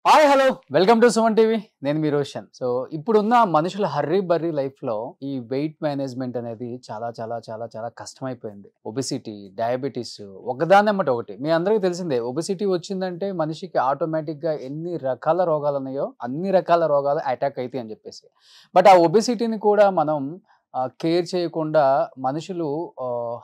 Hi hello welcome to Suman TV. నేను మీ Roshan. So ఇప్పుడున్న మనుషుల హర్రీ బర్రీ లైఫ్లో ఈ వెయిట్ మేనేజ్మెంట్ అనేది చాలా చాలా చాలా చాలా కష్టమైపోయింది. ఒబెసిటీ, డయాబెటీస్ ఒకదాన్నమ్మట ఒకటి. మీ అందరికీ తెలిసిందే, ఒబెసిటీ వచ్చిందంటే మనిషికి ఆటోమేటిక్గా ఎన్ని రకాల రోగాలు ఉన్నాయో అన్ని రకాల రోగాలు అటాక్ అవుతాయి అని చెప్పేసి. బట్ ఆ ఒబెసిటీని కూడా మనం కేర్ చేయకుండా మనుషులు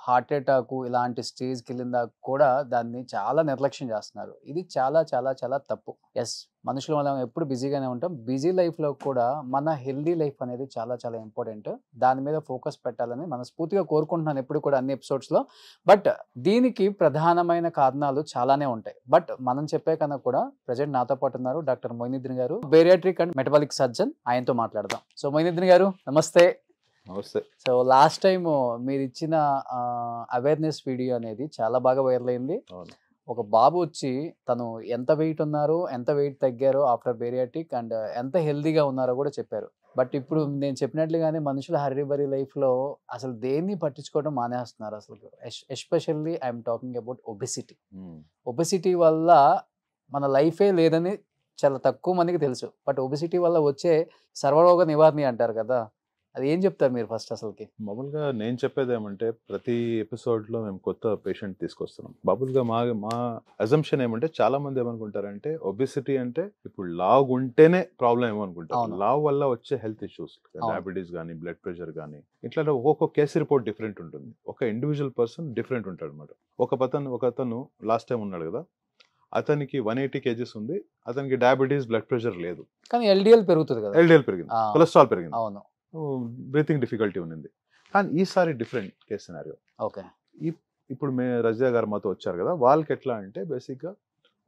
హార్ట్ అటాక్ ఇలాంటి స్టేజ్కి వెళ్ళిన దాకా కూడా దాన్ని చాలా నిర్లక్ష్యం చేస్తున్నారు. ఇది చాలా చాలా చాలా తప్పు. ఎస్, మనుషులు మనం ఎప్పుడు బిజీగానే ఉంటాం. బిజీ లైఫ్లో కూడా మన హెల్దీ లైఫ్ అనేది చాలా చాలా ఇంపార్టెంట్. దాని మీద ఫోకస్ పెట్టాలని మనస్ఫూర్తిగా కోరుకుంటున్నాను ఎప్పుడు కూడా అన్ని ఎపిసోడ్స్లో. బట్ దీనికి ప్రధానమైన కారణాలు చాలానే ఉంటాయి. బట్ మనం చెప్పే కన్నా కూడా ప్రజెంట్ నాతో పాటు ఉన్నారు డాక్టర్ మొయినుద్దీన్ గారు, బేరియాట్రిక్ అండ్ మెటబాలిక్ సర్జన్. ఆయనతో మాట్లాడదాం. సో మొయినుద్దీన్ గారు నమస్తే. నమస్తే. సో లాస్ట్ టైం మీరు ఇచ్చిన అవేర్నెస్ వీడియో అనేది చాలా బాగా వైరల్ అయింది. అవును. ఒక బాబు వచ్చి తను ఎంత వెయిట్ ఉన్నారు, ఎంత వెయిట్ తగ్గారో ఆఫ్టర్ బేరియాటిక్ అండ్ ఎంత హెల్దీగా ఉన్నారో కూడా చెప్పారు. బట్ ఇప్పుడు నేను చెప్పినట్లుగానే మనుషుల హర్రీ బరీ లైఫ్లో అసలు దేన్ని పట్టించుకోవడం మానేస్తున్నారు. అసలు especially I'm talking about obesity. Obesity వల్ల మన లైఫే లేదని చాలా తక్కువ మందికి తెలుసు. బట్ ఒబెసిటీ వల్ల వచ్చే సర్వరోగ నివారణ అంటారు కదా, అది ఏం చెప్తారు మీరు ఫస్ట్ అసలుకి? మామూలుగా నేను చెప్పేది ఏమంటే ప్రతి ఎపిసోడ్లో మేము కొత్త పేషెంట్ తీసుకొస్తున్నాం. మామూలుగా మా అజంప్షన్ ఏమంటే చాలా మంది ఏమనుకుంటారంటే ఒబెసిటీ అంటే ఇప్పుడు లావు ఉంటేనే ప్రాబ్లం ఏమనుకుంటారు. అవును. లావు వల్ల వచ్చే హెల్త్ ఇష్యూస్, అవును. డయాబెటీస్ కానీ బ్లడ్ ప్రెషర్ కానీ ఇట్లా ఒక్కొక్క కేసు రిపోర్ట్ డిఫరెంట్ ఉంటుంది. ఒక ఇండివిజువల్ పర్సన్ డిఫరెంట్ ఉంటాడు అనమాట. ఒకతను లాస్ట్ టైం ఉన్నాడు కదా, అతనికి 180 kgs ఉంది, అతనికి డయాబెటీస్ బ్లడ్ ప్రెషర్ లేదు, కానీ ఎల్డిఎల్ పెరుగుతుంది కదా. ఎల్డిఎల్ పెరిగింది, కొలెస్ట్రాల్ పెరిగింది, అవును. బ్రీతింగ్ డిఫికల్టీ ఉంది. కానీ ఈసారి డిఫరెంట్ కేస్ సినారియో. ఓకే. ఇప్పుడు రజియా గారు మాతో వచ్చారు కదా, వాళ్ళకి ఎట్లా అంటే బేసిక్గా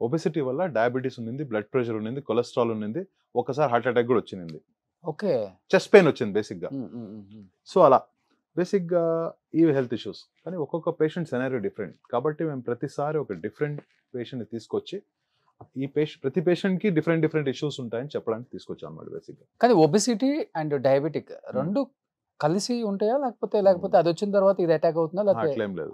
ఒబెసిటీ వల్ల డయాబెటీస్ ఉంది, బ్లడ్ ప్రెషర్ ఉంది, కొలెస్ట్రాల్ ఉంది, ఒకసారి హార్ట్ అటాక్ కూడా వచ్చింది, ఓకే, చెస్ట్ పెయిన్ వచ్చింది బేసిక్గా. సో అలా బేసిక్గా ఇవి హెల్త్ ఇష్యూస్. కానీ ఒక్కొక్క పేషెంట్ సినారియో డిఫరెంట్ కాబట్టి మేము ప్రతిసారి ఒక డిఫరెంట్ పేషెంట్ని తీసుకొచ్చి ప్రతి పేషెంట్కి డిఫరెంట్ ఇష్యూస్ ఉంటాయని చెప్పడానికి తీసుకొచ్చాం అన్నమాట బేసిక్గా. కానీ ఒబెసిటీ అండ్ డయాబెటిక్ రెండు కలిసి ఉంటాయా, లేకపోతే అది వచ్చిన తర్వాత ఇది అటాక్ అవుతుందా? అట్లేం లేదు,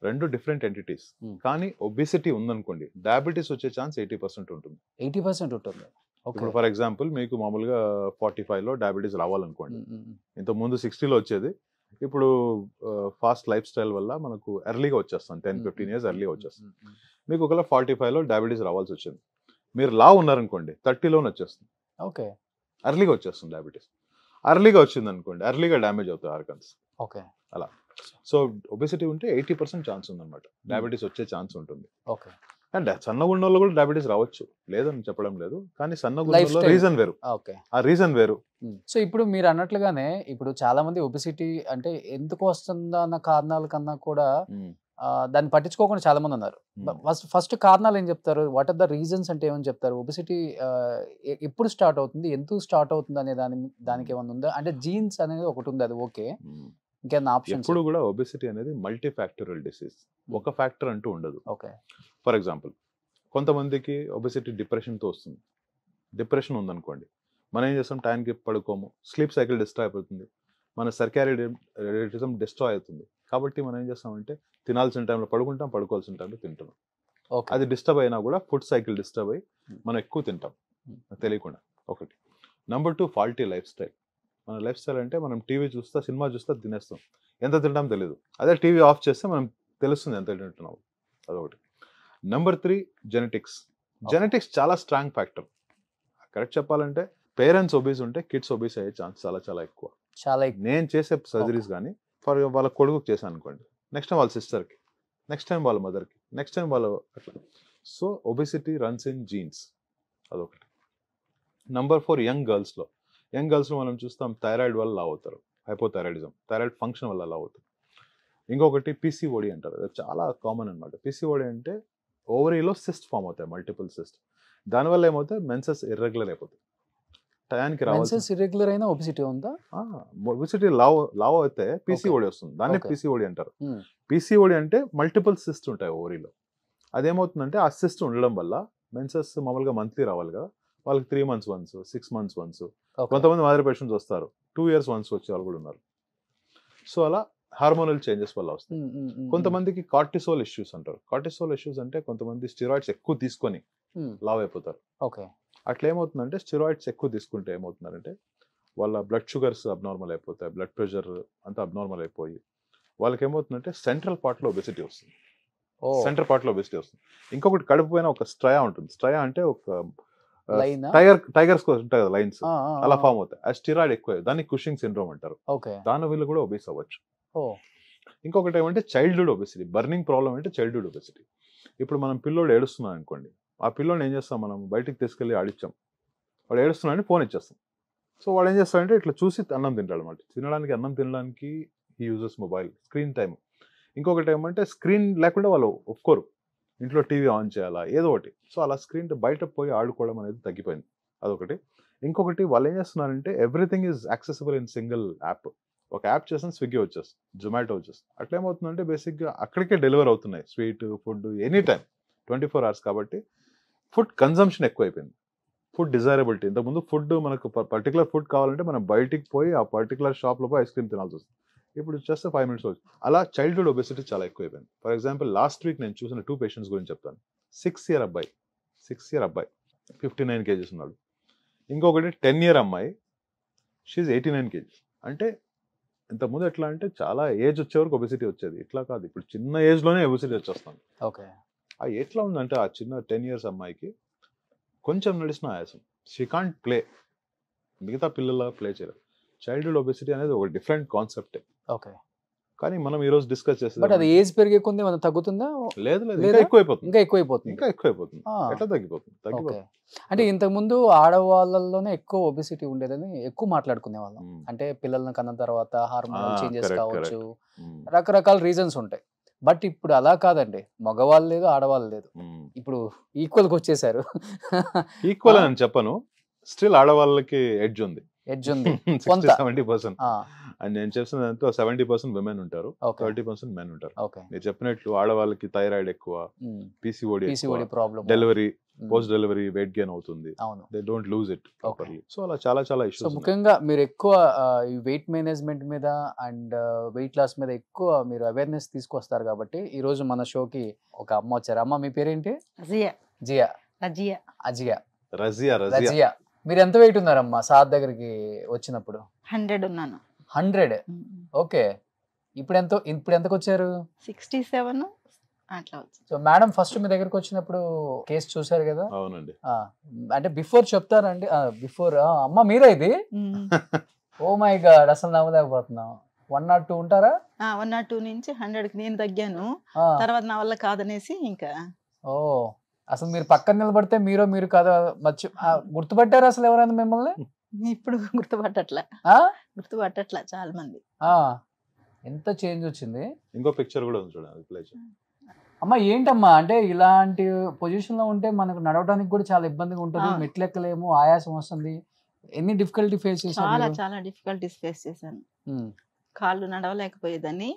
రెండు డిఫరెంట్ ఎంటిటీస్. కానీ ఒబెసిటీ ఉందనుకోండి, డయాబెటీస్ వచ్చే ఛాన్స్ 80% ఉంటుంది. 80% ఉంటుంది. ఇప్పుడు ఫర్ ఎగ్జాంపుల్ మీకు మామూలుగా 45లో డయాబెటీస్ రావాలనుకోండి, ఇంతకు ముందు 60లో వచ్చేది, ఇప్పుడు ఫాస్ట్ లైఫ్ స్టైల్ వల్ల మనకు ఎర్లీగా వచ్చేస్తాం, 10-15 years ఎర్లీగా వచ్చేస్తాం. మీకు ఒకవేళ 45లో డయాబెటీస్ రావాల్సి వచ్చింది, మీరు లావు ఉన్నారనుకోండి 30లోనే వచ్చేస్తుంది. ఓకే, ఎర్లీగా వచ్చేస్తుంది డయాబెటీస్. ఎర్లీగా వచ్చింది అనుకోండి, ఎర్లీగా డ్యామేజ్ అవుతాయి ఆర్గన్స్. ఓకే, అలా. సో ఒబెసిటీ ఉంటే 80% ఛాన్స్ ఉందన్నమాట, డయాబెటీస్ వచ్చే ఛాన్స్ ఉంటుంది. ఓకే. అండ్ సన్నగా ఉన్న వాళ్ళు కూడా డయాబెటీస్ రావచ్చు, లేదని చెప్పడం లేదు, కానీ సన్నగా ఉన్న రీజన్ వేరు. ఓకే, ఆ రీజన్ వేరు. సో ఇప్పుడు మీరు అన్నట్లుగానే ఇప్పుడు చాలా మంది ఒబెసిటీ అంటే ఎందుకు వస్తుందా అన్న కారణాల కన్నా కూడా దాన్ని పట్టించుకోకుండా చాలా మంది ఉన్నారు. ఫస్ట్ కారణాలు ఏం చెప్తారు? వాట్ ఆర్ ద రీజన్స్ అంటే ఏమని చెప్తారు? ఒబెసిటీ ఎప్పుడు స్టార్ట్ అవుతుంది, ఎందుకు స్టార్ట్ అవుతుంది అనే దానికి ఏమైనా ఉందా? అంటే జీన్స్ అనేది ఒకటి ఉంది, అది ఓకే, ఇంకేమైనా ఆప్షన్? ఇప్పుడు కూడా ఒబెసిటీ అనేది మల్టీ ఫ్యాక్టరల్ డిసీజ్, ఒక ఫ్యాక్టర్ అంటూ ఉండదు. ఓకే. ఫర్ ఎగ్జాంపుల్ కొంతమందికి ఒబెసిటీ డిప్రెషన్తో వస్తుంది. డిప్రెషన్ ఉందనుకోండి, మనం ఏం చేస్తాం, టైంకి పడుకోము, స్లీప్ సైకిల్ డిస్ట్రాయ్ అయిపోతుంది, మన సర్కారిడిజం డిస్ట్రాయ్ అవుతుంది. కాబట్టి మనం ఏం చేస్తామంటే తినాల్సిన టైంలో పడుకుంటాం, పడుకోవాల్సిన టైంలో తింటున్నాం. అది డిస్టర్బ్ అయినా కూడా ఫుడ్ సైకిల్ డిస్టర్బ్ అయ్యి మనం ఎక్కువ తింటాం తెలియకుండా. ఒకటి. Number 2, faulty life style. మన లైఫ్ స్టైల్ అంటే మనం టీవీ చూస్తా, సినిమా చూస్తా తినేస్తాం, ఎంత తింటాం తెలియదు. అదే టీవీ ఆఫ్ చేస్తే మనం తెలుస్తుంది ఎంత తింటున్నాం, అదొకటి. Number 3, genetics. జెనెటిక్స్ చాలా స్ట్రాంగ్ ఫ్యాక్టర్. కరెక్ట్ చెప్పాలంటే పేరెంట్స్ ఒబీస్ ఉంటే కిడ్స్ ఒబీస్ అయ్యే ఛాన్స్ చాలా చాలా ఎక్కువ. నేను చేసే సర్జరీస్ కానీ ఫర్ వాళ్ళ కొడుకుకి చేశాను అనుకోండి, నెక్స్ట్ టైం వాళ్ళ సిస్టర్కి, నెక్స్ట్ టైం వాళ్ళ మదర్కి, నెక్స్ట్ టైం వాళ్ళ అట్లా. So obesity runs in jeans, అదొకటి. నెంబర్ 4, యంగ్ గర్ల్స్లో మనం చూస్తాం థైరాయిడ్ వల్ల లావ్ అవుతారు, హైపోథైరాయిడిజం, థైరాయిడ్ ఫంక్షన్ వల్ల లావ్ అవుతారు. ఇంకొకటి పీసీఓడి అంటారు, అది చాలా కామన్ అనమాట. పీసీఓడి అంటే ఓవరీలో సిస్ట్ ఫామ్ అవుతాయి, మల్టిపుల్ సిస్ట్. దానివల్ల ఏమవుతాయి, మెన్సెస్ ఇర్రెగ్యులర్ అయిపోతాయి. టయానికి రావాలి. ఇర్రెగ్యులర్ అయినా ఒబెసిటీ ఉందా? ఒబెసిటీ లావ్ అయితే పీసీఓడి వస్తుంది, దాన్ని పీసీఓడి అంటారు. పీసీఓడి అంటే మల్టిపుల్ సిస్ట్ ఉంటాయి ఓవరీలో. అదేమవుతుందంటే ఆ సిస్ట్ ఉండడం వల్ల మెన్సెస్ మామూలుగా మంత్లీ రావాలి కదా, వాళ్ళకి 3 months వన్స్, 6 months వన్స్, కొంతమంది మాదిరి పేషెంట్స్ వస్తారు 2 years వన్స్ వచ్చే వాళ్ళు కూడా ఉన్నారు. సో అలా హార్మోనల్ చేంజెస్ వల్ల వస్తాయి. కొంతమందికి కార్టిసోల్ ఇష్యూస్ అంటారు. కార్టిసోల్ ఇష్యూస్ అంటే కొంతమంది స్టిరాయిడ్స్ ఎక్కువ తీసుకొని లావ్ అయిపోతారు. ఓకే. అట్లా ఏమవుతుందంటే స్టెరాయిడ్స్ ఎక్కువ తీసుకుంటే ఏమవుతుందంటే వాళ్ళ బ్లడ్ షుగర్స్ అబ్నార్మల్ అయిపోతాయి, బ్లడ్ ప్రెషర్ అంతా అబ్నార్మల్ అయిపోయి వాళ్ళకి ఏమవుతుందంటే సెంట్రల్ పార్ట్లో ఒబెసిటీ వస్తుంది. సెంటర్ పార్ట్లో ఒబెసిటీ వస్తుంది. ఇంకొకటి కడుపు పైన ఒక స్ట్రయా ఉంటుంది. స్ట్రయా అంటే ఒక టైగర్స్ ఉంటాయి కదా లైన్స్, అలా ఫామ్ అవుతాయి. ఆ స్టిరాయిడ్ ఎక్కువ, దాన్ని కుషింగ్ సిండ్రోమ్ అంటారు. దాని వల్ల కూడా ఒబేస్ అవ్వచ్చు. ఇంకొకటి ఏమంటే చైల్డ్హుడ్ ఒబెసిటీ, బర్నింగ్ ప్రాబ్లం అంటే చైల్డ్హుడ్ ఒబెసిటీ. ఇప్పుడు మనం పిల్లోడు ఏడుస్తున్నాం అనుకోండి, ఆ పిల్లోని ఏం చేస్తాం, మనం బయటికి తీసుకెళ్ళి ఆడిచ్చాం, వాడు ఏడుస్తున్నాడని ఫోన్ ఇచ్చేస్తాం. సో వాడు ఏం చేస్తాడంటే ఇట్లా చూసి అన్నం తింటాడు అనమాట. అన్నం తినడానికి he uses mobile, screen time. ఇంకొకటి ఏమంటే స్క్రీన్ లేకుండా వాళ్ళు ఒప్పుకోరు, ఇంట్లో టీవీ ఆన్ చేయాలా ఏదో ఒకటి. సో అలా స్క్రీన్ బయట పోయి ఆడుకోవడం అనేది తగ్గిపోయింది, అదొకటి. ఇంకొకటి వాళ్ళు ఏం చేస్తున్నారంటే everything is accessible in single app. ఒక యాప్ చేసిన స్విగ్గీ వచ్చేస్తుంది, జొమాటో వచ్చేస్తుంది. అట్లా ఏమవుతుందంటే బేసిక్గా అక్కడికే డెలివర్ అవుతున్నాయి sweet food any time 24 hours. కాబట్టి ఫుడ్ కన్జంప్షన్ ఎక్కువైపోయింది, ఫుడ్ డిజైరబిలిటీ. ఇంతకుముందు ఫుడ్ మనకు పర్టికులర్ ఫుడ్ కావాలంటే మనం బయటికి పోయి ఆ పర్టికులర్ షాప్లో పోయి ఐస్ క్రీమ్ తినాల్సి వస్తుంది. ఇప్పుడు జస్ట్ 5 minutes వచ్చి అలా చైల్డ్హుడ్ ఒబెసిటీ చాలా ఎక్కువైపోయింది. ఫర్ ఎగ్జాంపుల్ లాస్ట్ వీక్ నేను చూసిన 2 patients గురించి చెప్తాను. 6-year అబ్బాయి 59 kgs ఉన్నాడు. ఇంకొకటి 10-year అమ్మాయి, షీఈ్ 89 kgs. అంటే ఇంతకుముందు ఎట్లా అంటే చాలా ఏజ్ వచ్చే వరకు ఒబెసిటీ వచ్చేది, ఇట్లా కాదు, ఇప్పుడు చిన్న ఏజ్లోనే ఒబెసిటీ వచ్చేస్తాను. ఆ ఎట్లా ఉందంటే ఆ చిన్న 10 years అమ్మాయికి కొంచెం నడిచిన ఆయాసం, షీ కాంట్ ప్లే, మిగతా పిల్లల ప్లే చేయలేదు. చైల్డ్హుడ్ ఒబెసిటీ అనేది ఒక డిఫరెంట్ కాన్సెప్టే. కానీ మనం ఈ రోజు డిస్కస్ చేస్తాం, అది ఏజ్ పెరిగే కొద్ది మనం తగ్గుతుందా? లేదు, ఇంకా ఎక్కువైపోతుంది. ఎట్లా తగ్గిపోతుంది? అంటే ఇంతకు ముందు ఆడవాళ్ళలోనే ఎక్కువ ఒబెసిటీ ఉండేదని ఎక్కువ మాట్లాడుకునే వాళ్ళం. అంటే పిల్లలను కన్న తర్వాత హార్మోనల్ చేంజెస్ కావచ్చు, రకరకాల రీజన్స్ ఉంటాయి. బట్ ఇప్పుడు అలా కాదండి, మగవాళ్ళు లేదు ఆడవాళ్ళు లేదు, ఇప్పుడు ఈక్వల్గా వచ్చేసారు. ఈక్వల్ అని చెప్పను, స్టిల్ ఆడవాళ్ళకి ఎడ్జ్ ఉంది. 60-70%. అండ్ నేను చేస్తున్నంత 70% విమెన్ ఉంటారు, 30% మెన్ ఉంటారు. మీరు చెప్పినట్లు ఆడవాళ్ళకి థైరాయిడ్ ఎక్కువ, PCOD problem, delivery post delivery weight gain అవుతుంది, they don't lose it properly. So అలా చాలా ఇష్యూస్. ముఖ్యంగా మీరు ఎక్కువ ఈ వెయిట్ మేనేజ్మెంట్ మీద అండ్ వెయిట్ లాస్ మీద ఎక్కువ మీరు అవేర్నెస్ తీసుకొస్తారు కాబట్టి ఈ రోజు మన షోకి ఒక అమ్మ వచ్చారు. అమ్మ మీ పేరేంటి? రజియా. మీరు ఎంత వెయిట్ ఉన్నారమ్మా సార్ దగ్గరికి వచ్చినప్పుడు? 100 ఉన్నాను. 100? ఓకే. ఇప్పుడు ఎంతకు వచ్చారు? 67 అట్లా. సో మేడం ఫస్ట్ మీ దగ్గరకు వచ్చినప్పుడు కేసు చూసారు కదా? అవునండి. అంటే బిఫోర్ చెప్తారండి, బిఫోర్ అమ్మ మీరే ఇది? ఓ మై గాడ్, అసలు నమ్మలేకపోతున్నాం. 102 ఉంటారా? 102 నుంచి 100కి నేను తగ్గాను. తర్వాత నా వల్ల కాదనేసి ఇంకా. ఓ, అసలు మీరు పక్కన నిలబడితే మీరు కదా గుర్తుపట్టారు అసలు ఎవరైనా మిమ్మల్ని? ఇప్పుడు గుర్తుపట్టట్లా చాలా మంది. ఎంత చేంజ్ వచ్చింది. ఇంకో పిక్చర్ కూడా ఉంది చూడండి. అమ్మ ఏంటమ్మా, అంటే ఇలాంటి పొజిషన్ లో ఉంటే మనకు నడవడానికి కూడా చాలా ఇబ్బందిగా ఉంటుంది, మెట్లు ఎక్కలేము, ఆయాసం వస్తుంది. ఎన్ని డిఫికల్టీ ఫేస్ చేశారు? చాలా డిఫికల్టీస్ ఫేస్ చేశాను. కాళ్ళు నడవలేకపోయేదాన్ని,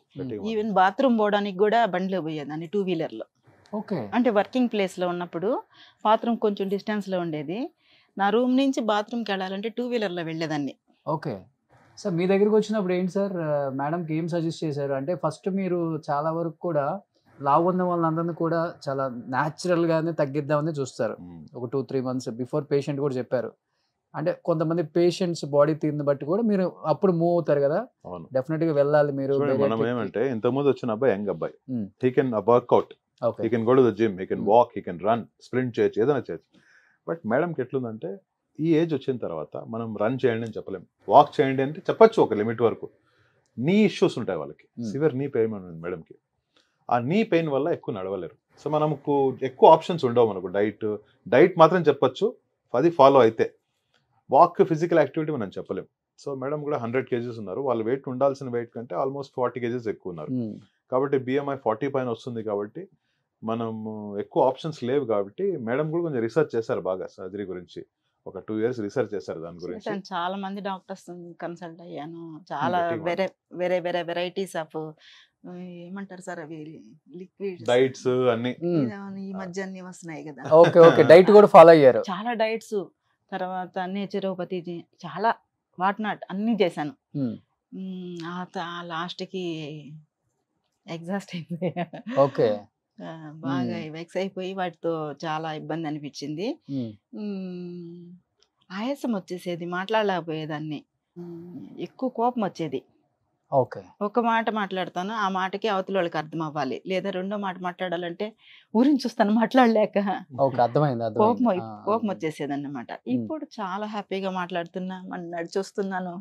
ఈవెన్ బాత్రూమ్ పోవడానికి కూడా బండిలో పోయేదాన్ని, 2-wheelerలో. అంటే వర్కింగ్ ప్లేస్ లో ఉన్నప్పుడు బాత్రూమ్ కొంచెం డిస్టెన్స్ లో ఉండేది, నా రూమ్ నుంచి బాత్రూమ్కి వెళ్ళాలంటే 2-wheelerలో వెళ్ళేదాన్ని. ఓకే సార్, మీ దగ్గరికి వచ్చినప్పుడు ఏంటి సార్ మేడంకి ఏం సజెస్ట్ చేశారు? అంటే ఫస్ట్ మీరు చాలా వరకు కూడా లావు ఉన్న వాళ్ళందరినీ కూడా చాలా న్యాచురల్ గానే తగ్గిద్దామని చూస్తారు. ఒక 2-3 months బిఫోర్ పేషెంట్ కూడా చెప్పారు. అంటే కొంతమంది పేషెంట్స్ బాడీ తీరుని బట్టి కూడా మీరు అప్పుడు మూవ్ అవుతారు కదా, డెఫినెట్ గా వెళ్ళాలి మీరు. మనం ఏమంటే ఇంతకుముందు వచ్చిన అబ్బాయి యంగ్ అబ్బాయి, he can workout, he can go to the gym, he can walk, he can run, sprint చేయొచ్చు, ఏదైనా చేయొచ్చు. బట్ మేడంకి ఎట్లుందంటే ఈ ఏజ్ వచ్చిన తర్వాత మనం రన్ చేయండి అని చెప్పలేము, వాక్ చేయండి అంటే చెప్పచ్చు ఒక లిమిట్ వరకు. నీ ఇష్యూస్ ఉంటాయి వాళ్ళకి, సివియర్ నీ పెయిన్ ఉంది మేడంకి, ఆ నీ పెయిన్ వల్ల ఎక్కువ నడవలేరు. సో మనకు ఎక్కువ ఆప్షన్స్ ఉండవు మనకు. డైట్ మాత్రం చెప్పచ్చు, అది ఫాలో అయితే. వాక్, ఫిజికల్ యాక్టివిటీ మనం చెప్పలేము. సో మేడం కూడా 100 kgs ఉన్నారు, వాళ్ళ వెయిట్ ఉండాల్సిన వెయిట్ కంటే ఆల్మోస్ట్ 40 kgs ఎక్కువ ఉన్నారు. కాబట్టి BMI 40 పైన వస్తుంది కాబట్టి మనం ఎక్కువ ఆప్షన్స్ లేవు. కాబట్టి మేడం కూడా కొంచెం రీసెర్చ్ చేశారు బాగా సర్జరీ గురించి, ఒక 2 years రీసెర్చ్ చేశారు దాని గురించి. చాలా మంది డాక్టర్స్ కన్సల్ట్ అయ్యాను, చాలా వేరే వెరైటీస్ ఆఫ్ ఏమంటారు సార్ అవి లిక్విడ్ డైట్స్ అన్ని ఈ మధ్య అన్ని వస్తున్నాయి కదా. ఓకే డైట్ కూడా ఫాలో అయ్యారు. చాలా డైట్స్, తర్వాత నేచురోపతి, చాలా వాట్నాట్ అన్ని చేశాను. లాస్ట్కి ఎగ్జాస్ట్ అయిపోయా. ఓకే, బాగా వెక్స్ అయిపోయి వాటితో చాలా ఇబ్బంది అనిపించింది. ఆయాసం వచ్చేసేది, మాట్లాడలేకపోయేదాన్ని. ఎక్కువ కోపం వచ్చేది. ఓకే. ఒక మాట మాట్లాడతాను, ఆ మాటకి అవతల వాళ్ళకి అర్థం అవ్వాలి. లేదా రెండో మాట మాట్లాడాలంటే ఊరిని చూస్తాను మాట్లాడలేక. ఓకే. అర్థమైంది. కోపం అర్థమైంది. ఆ! కోపం వచ్చేసేదన్నమాట. ఇప్పుడు చాలా హ్యాపీగా మాట్లాడుతున్నా, నడిచొస్తున్నాను.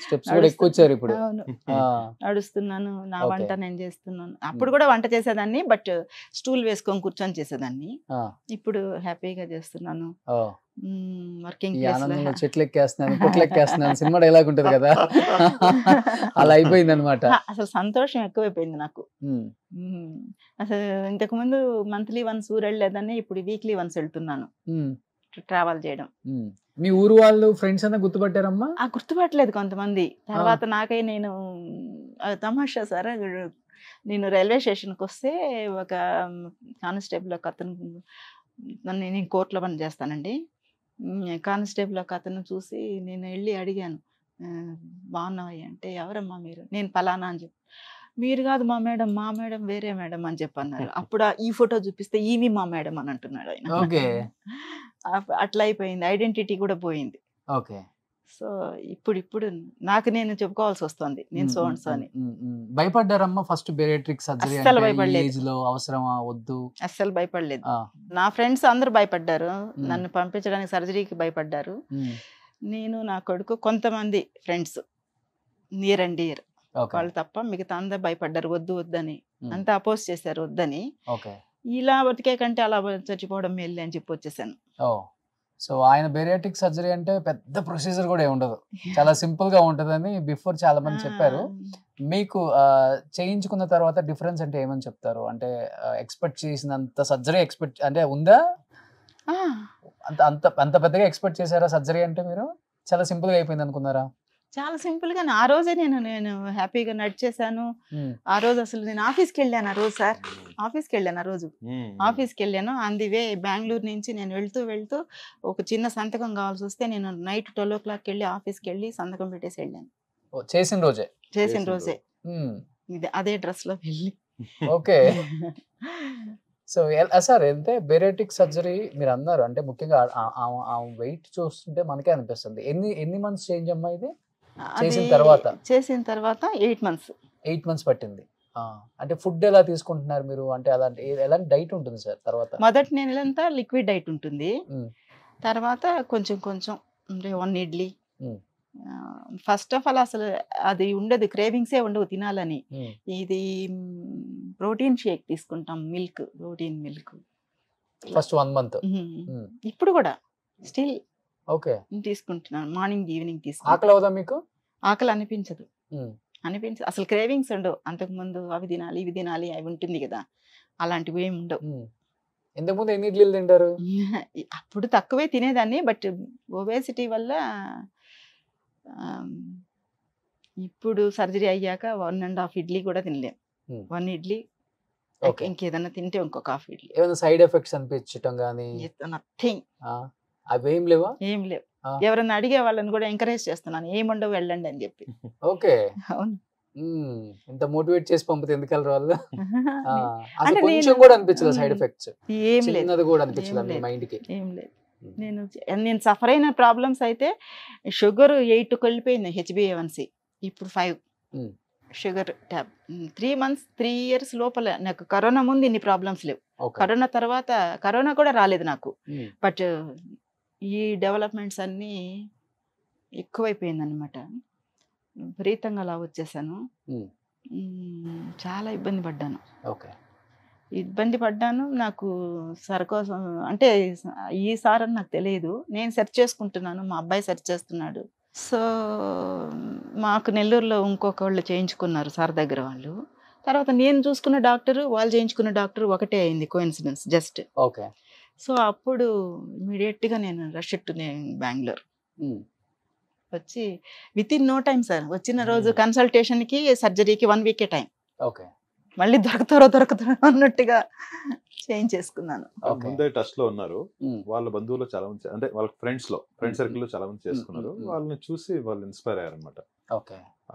స్టెప్స్ కూడా ఎక్కువ వచ్చారు ఇప్పుడు. అవును. ఆ! నడుస్తున్నాను, నా ఓకే. వంట నేను చేస్తున్నాను. అప్పుడు కూడా వంట చేసేదాన్ని, బట్ స్టూల్ వేసుకొని కూర్చొని చేసేదాన్ని. ఆ! ఇప్పుడు హ్యాపీగా చేస్తున్నాను. ఓ! వర్కింగ్ ఈ ప్లేస్ లో ఆనందంలో చెట్లు ఎక్కేస్తున్నాను, పుట్లు ఎక్కేస్తున్నాను సినిమా డైలాగ్ ఉంటది కదా, అలా అయిపోయింది అనమాట. అసలు సంతోషం ఎక్కువైపోయింది నాకు. అసలు ఇంతకు ముందు మంత్లీ వన్స్ ఊరు వెళ్ళేదాన్ని, ఇప్పుడు వీక్లీ వన్స్ వెళ్తున్నాను ట్రావెల్ చేయడం. మీ ఊరు వాళ్ళు ఫ్రెండ్స్ అన్న గుర్తుపట్టారమ్మా? గుర్తుపట్టలేదు కొంతమంది. తర్వాత నాకై నేను తమాషా సార్, నేను రైల్వే స్టేషన్కి వస్తే ఒక కానిస్టేబుల్ ఒక అతను, నేను కోర్టులో పని చేస్తానండి, కానిస్టేబుల్ ఒక అతను చూసి నేను వెళ్ళి అడిగాను, బాగున్నావయ్య అంటే, ఎవరమ్మా మీరు? నేను పలానా అని చెప్పి, మీరు కాదు మా మేడం వేరే మేడం అని చెప్పి అన్నారు. అప్పుడు ఈ ఫోటో చూపిస్తే ఈవి మా మేడం అని అంటున్నాడు ఆయన. ఓకే. అట్లా అయిపోయింది, ఐడెంటిటీ కూడా పోయింది. ఓకే. సో ఇప్పుడు నాకు నేను చెప్పుకోవాల్సి వస్తుంది, నేను సో అండ్ సో అని. భయపడ్డారమ్మా ఫస్ట్ బేరియాట్రిక్ సర్జరీ అస్సలు అంటే? భయపడలేదు. ఏజ్ లో అవసరమా వద్దు? అస్సలు భయపడలేదు. ఆ, నా ఫ్రెండ్స్ అందరూ భయపడ్డారు, నన్ను పంపించడానికి సర్జరీకి భయపడ్డారు. నేను, నా కొడుకు, కొంతమంది friends near and dear okay. వాళ్ళు తప్ప మిగతా అందరు భయపడ్డారు, వద్దు వద్దని, అంతా అపోజ్ చేశారు వద్దని. ఓకే. ఇలా బతికే కంటే అలా చచ్చిపోవడం మేలు అని చెప్పి వచ్చేసాను. ఓ, సో ఆయన బేరియాట్రిక్ సర్జరీ అంటే పెద్ద ప్రొసీజర్ కూడా ఉండదు, చాలా సింపుల్ గా ఉంటదని బిఫోర్ చాలా మంది చెప్పారు. మీకు చేయించుకున్న తర్వాత డిఫరెన్స్ అంటే ఏమని చెప్తారు? అంటే ఎక్స్పెక్ట్ చేసినంత సర్జరీ ఎక్స్పెక్ట్ అంటే ఉందా? అంత అంత అంత పెద్దగా ఎక్స్పెక్ట్ చేశారా సర్జరీ అంటే? మీరు చాలా సింపుల్ గా అయిపోయింది అనుకున్నారా? చాలా సింపుల్ గా ఆ రోజే నేను హ్యాపీగా నడిచేసాను. ఆ రోజు అసలు నేను ఆఫీస్కి వెళ్ళాను. ఆ రోజు సార్ ఆఫీస్కి వెళ్ళాను. ఆ రోజు ఆఫీస్కి వెళ్ళాను. ఆన్ ది వే బెంగళూరు నుంచి నేను వెళ్తూ ఒక చిన్న సంతకం కావాల్సి వస్తే నేను నైట్ 12 o'clock వెళ్ళి ఆఫీస్కి వెళ్ళి సంతకం పెట్టేసి వెళ్ళాను. చేసిన రోజే ఇది అదే డ్రెస్ లో వెళ్ళి. ఓకే. సో సార్ అంటే బేరియాట్రిక్ సర్జరీ మీరు అన్నారు అంటే ముఖ్యంగా ఆ వెయిట్ చూస్తుంటే మనకే అనిపిస్తుంది. ఎన్ని మంత్స్ చేంజ్ అమ్మా ఇది? చేసిన తర్వాత 8 months. 8 months పట్టింది. అంటే ఫుడ్ ఎలా తీసుకుంటున్నారు మీరు? అంటే ఎలాంటి డైట్ ఉంటుంది సార్ తర్వాత? మొదటి నెలంతా లిక్విడ్ డైట్ ఉంటుంది. తర్వాత కొంచెం అంటే 1 ఇడ్లీ. ఫస్ట్ ఆఫ్ ఆల్ అసలు అది ఉండదు, క్రేవింగ్సే ఉండవు తినాలని. ఇది ప్రోటీన్ షేక్ తీసుకుంటాం, ప్రోటీన్ మిల్క్ ఫస్ట్ 1 month. ఇప్పుడు కూడా స్టిల్ ఓకే తీసుకుంటున్నాను, మార్నింగ్ ఈవినింగ్ ఆకలి తీసుకుంటాను. అవుదా మీకు? ఆకలి అనిపించదు, అసలు క్రేవింగ్స్ ఉండవు. అంతకుముందు అవి తినాలి ఇవి తినాలి అవి ఉంటుంది కదా, అలాంటివి ఏమి ఉండవు. ఇంతకుముందు ఎన్ని ఇడ్లీలు తింటారు? అప్పుడు తక్కువే తినేదాన్ని, బట్ ఒబేసిటీ వల్ల ఇప్పుడు సర్జరీ అయ్యాక 1.5 ఇడ్లీ కూడా తినలేం. 1 ఇడ్లీ, ఇంకేదన్నా తింటే ఇంకొక హాఫ్ ఇడ్లీ. ఏమైనా సైడ్ ఎఫెక్ట్స్ అనిపించటం కానీ? నథింగ్. అవేం లేవా? ఏం లేవు. ఎవరన్నా అడిగే వాళ్ళని కూడా ఎంకరేజ్ చేస్తున్నాను, ఏముండవు వెళ్ళండి అని చెప్పి. ఓకే. అవును. ఇంత మోటివేట్ చేసి పంపితే ఎందుకు వెళ్ళరు వాళ్ళు? అంటే కొంచెం కూడా అనిపించలేదు సైడ్ ఎఫెక్ట్స్? ఏం లేదు, చిన్నది కూడా అనిపించలేదు మైండ్ కి? ఏం లేదు. నేను సఫర్ అయిన ప్రాబ్లమ్స్ అయితే షుగర్ 8 వెళ్ళిపోయింది, HbA1c ఇప్పుడు 5. షుగర్ ట్యాబ్ 3 years లోపల. నాకు కరోనా ముందు ఇన్ని ప్రాబ్లమ్స్ లేవు, కరోనా తర్వాత కరోనా కూడా రాలేదు నాకు. బట్ ఈ డెవలప్మెంట్స్ అన్నీ ఎక్కువైపోయింది అనమాట. విపరీతంగా అలా వచ్చేసాను. చాలా ఇబ్బంది పడ్డాను. నాకు సార్ కోసం అంటే ఈ సార్ అని నాకు తెలియదు, నేను సెర్చ్ చేసుకుంటున్నాను, మా అబ్బాయి సెర్చ్ చేస్తున్నాడు. సో మాకు నెల్లూరులో ఇంకొకళ్ళు చేయించుకున్నారు సార్ దగ్గర వాళ్ళు. తర్వాత నేను చూసుకున్న డాక్టర్, వాళ్ళు చేయించుకున్న డాక్టర్ ఒకటే అయింది, కోఇన్సిడెన్స్ జస్ట్. ఓకే. సో అప్పుడు ఇమీడియట్గా నేను బెంగళూరు వచ్చి within no time sir, వచ్చిన రోజు కన్సల్టేషన్కి సర్జరీకి 1 week టైం. ఓకే. మళ్ళీ దొరకతారో అన్నట్టుగా చేంజ్ చేసుకున్నాను. ముందే టచ్ లో ఉన్నారు, వాళ్ళ బంధువులు చాలా మంది, అంటే వాళ్ళ ఫ్రెండ్ సర్కిల్ లో చాలా మంది చేసుకున్నారు, వాళ్ళని చూసి వాళ్ళు ఇన్స్పైర్ అయ్యారనమాట.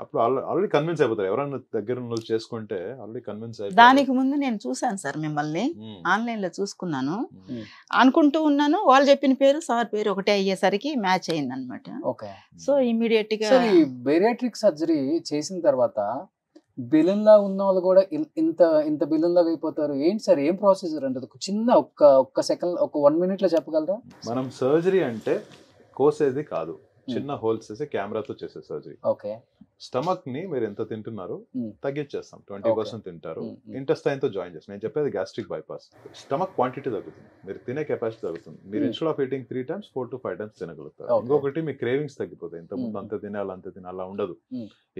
అప్పుడు ఆల్రెడీ కన్విన్స్ అయిపోతారు, ఎవరైనా దగ్గర ఉన్న వాళ్ళు చేసుకుంటే ఆల్రెడీ కన్విన్స్ అయిపోతారు. దానికి ముందు నేను చూసాను సార్ మిమ్మల్ని ఆన్లైన్ లో చూసుకున్నాను, అనుకుంటూ ఉన్నాను, వాళ్ళు చెప్పిన పేరు సార్ పేరు ఒకటే అయ్యేసరికి మ్యాచ్ అయింది అనమాట. సో ఇమీడియట్ గా బేరియాట్రిక్ సర్జరీ చేసిన తర్వాత బిలియన్ లా ఉన్న వాళ్ళు కూడా ఇంత ఇంత బిలియన్ లాగా అయిపోతారు ఏంటి సార్? ఏం ప్రొసీజర్ అంటే చిన్న ఒక్క సెకండ్, ఒక 1 minute లో చెప్పగలరా? మనం సర్జరీ అంటే కోసేది కాదు, చిన్న హోల్స్ చేసి కెమెరాతో చేసే సర్జరీ. స్టమక్ ని మీరు ఎంత తింటున్నారు తగ్గించేస్తాం, 20% తింటారు, ఇంటెస్టైన్ తో జాయిన్ చేస్తాం. నేను చెప్పేది గ్యాస్ట్రిక్ బైపాస్. స్టమక్ క్వాంటిటీ తగ్గుతుంది, మీరు తినే కెపాసిటీ తగ్గుతుంది. మీరు instead of eating 3 times 4 to 5 times తినగలుగుతారు. ఇంకొకటి మీ క్రేవింగ్స్ తగ్గిపోతాయి, ఇంత ముందు అంత తినాలి అంత తినాలి అలా ఉండదు.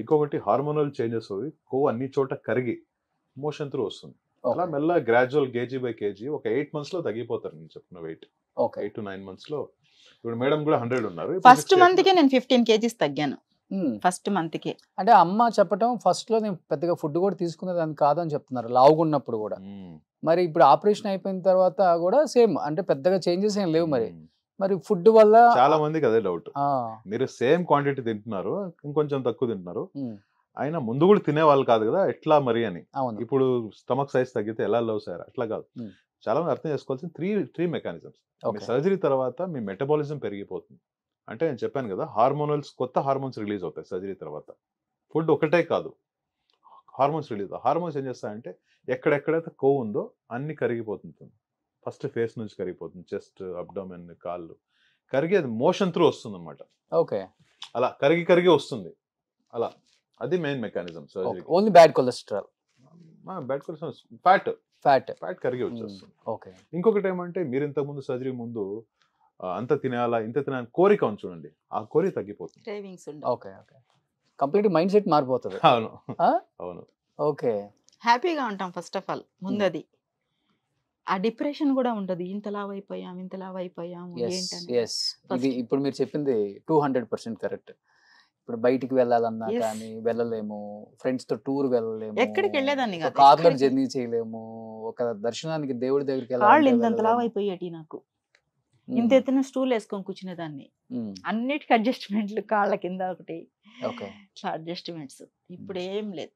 ఇంకొకటి హార్మోనల్ చేంజెస్ అవి, కొవ్వు అన్ని చోట కరిగి మోషన్ త్రూ వస్తుంది. అలా మెల్ల గ్రాడ్యువల్ కేజీ బై కేజీ ఒక 8 months లో తగ్గిపోతారు నేను చెప్పిన వెయిట్. 8 to 9 months లో. ఇప్పుడు మేడం కూడా 100 ఉన్నారు. ఫస్ట్ మంత్ కే నేను 15 kgs తగ్గాను. ఫస్ట్ మంత్ కి అంటే అమ్మ చెప్పటం ఫస్ట్ లో నేను పెద్దగా ఫుడ్ కూడా తీసుకునేదాన్ని కాదని చెప్తున్నారు లావుగున్నప్పుడు కూడా. మరి ఇప్పుడు ఆపరేషన్ అయిపోయిన తర్వాత కూడా సేమ్, అంటే పెద్దగా చేంజెస్ ఏం లేవు. మరి ఫుడ్ వల్ల చాలా మందికి అదే డౌట్, మీరు సేమ్ క్వాంటిటీ తింటున్నారు, ఇంకొంచెం తక్కువ తింటున్నారు, అయినా ముందు కూడా తినే వాళ్ళు కాదు కదా, ఎట్లా మరి అని. ఇప్పుడు స్టమక్ సైజ్ తగ్గితే ఎలా లవ్ సార్? అట్లా కాదు. చాలా మంది అర్థం చేసుకోవాల్సిన త్రీ మెకానిజమ్స్. సర్జరీ తర్వాత మీ మెటబాలిజం పెరిగిపోతుంది. అంటే నేను చెప్పాను కదా, కొత్త హార్మోన్స్ రిలీజ్ అవుతాయి సర్జరీ తర్వాత. ఫుడ్ ఒకటే కాదు, హార్మోన్స్ రిలీజ్. హార్మోన్స్ ఏం చేస్తాయంటే ఎక్కడెక్కడైతే కొవ్వు ఉందో అన్ని కరిగిపోతుంది. ఫస్ట్ ఫేస్ నుంచి కరిగిపోతుంది, చెస్ట్, అబ్డోమెన్, కాళ్ళు కరిగి అది మోషన్ త్రూ వస్తుంది అనమాట. అలా కరిగి వస్తుంది. అలా అది main mechanism surgery. Only bad cholesterol fat కరిగి వచ్చేస్తుంది. ఇంకొకటి ఏమంటే, మీరు ఇంతకు ముందు సర్జరీ ముందు అంత తినాలా ఇంత తినాలని కోరిక ఉంది చూడండి, ఆ కోరిక తగ్గిపోతుంది. కంప్లీట్ మైండ్ సెట్ మారిపోతుంది. అవును. హ్యాపీగా ఉంటాం ఫస్ట్ ఆఫ్ ఆల్. ముందు అది ఆ డిప్రెషన్ కూడా ఉండదు, ఇంత లావ్ అయిపోయాము ఇది ఇప్పుడు మీరు చెప్పింది 200% కరెక్ట్. ఇప్పుడు బయటికి వెళ్ళాలన్నా కానీ వెళ్ళలేము, ఫ్రెండ్స్ తో టూర్ వెళ్ళలేము, ఎక్కడికి వెళ్ళేదాన్ని కాదు, కార్లో జర్నీ చేయలేము, ఒక దర్శనానికి దేవుడి దగ్గరికి వెళ్ళాలి. నాకు ఇంత ఎత్తున స్టూల్ వేసుకొని కూర్చునేదాన్ని, అన్నిటికీ అడ్జస్ట్మెంట్లు, కాళ్ళ కింద ఒకటి అడ్జస్ట్మెంట్స్. ఇప్పుడు ఏం లేదు.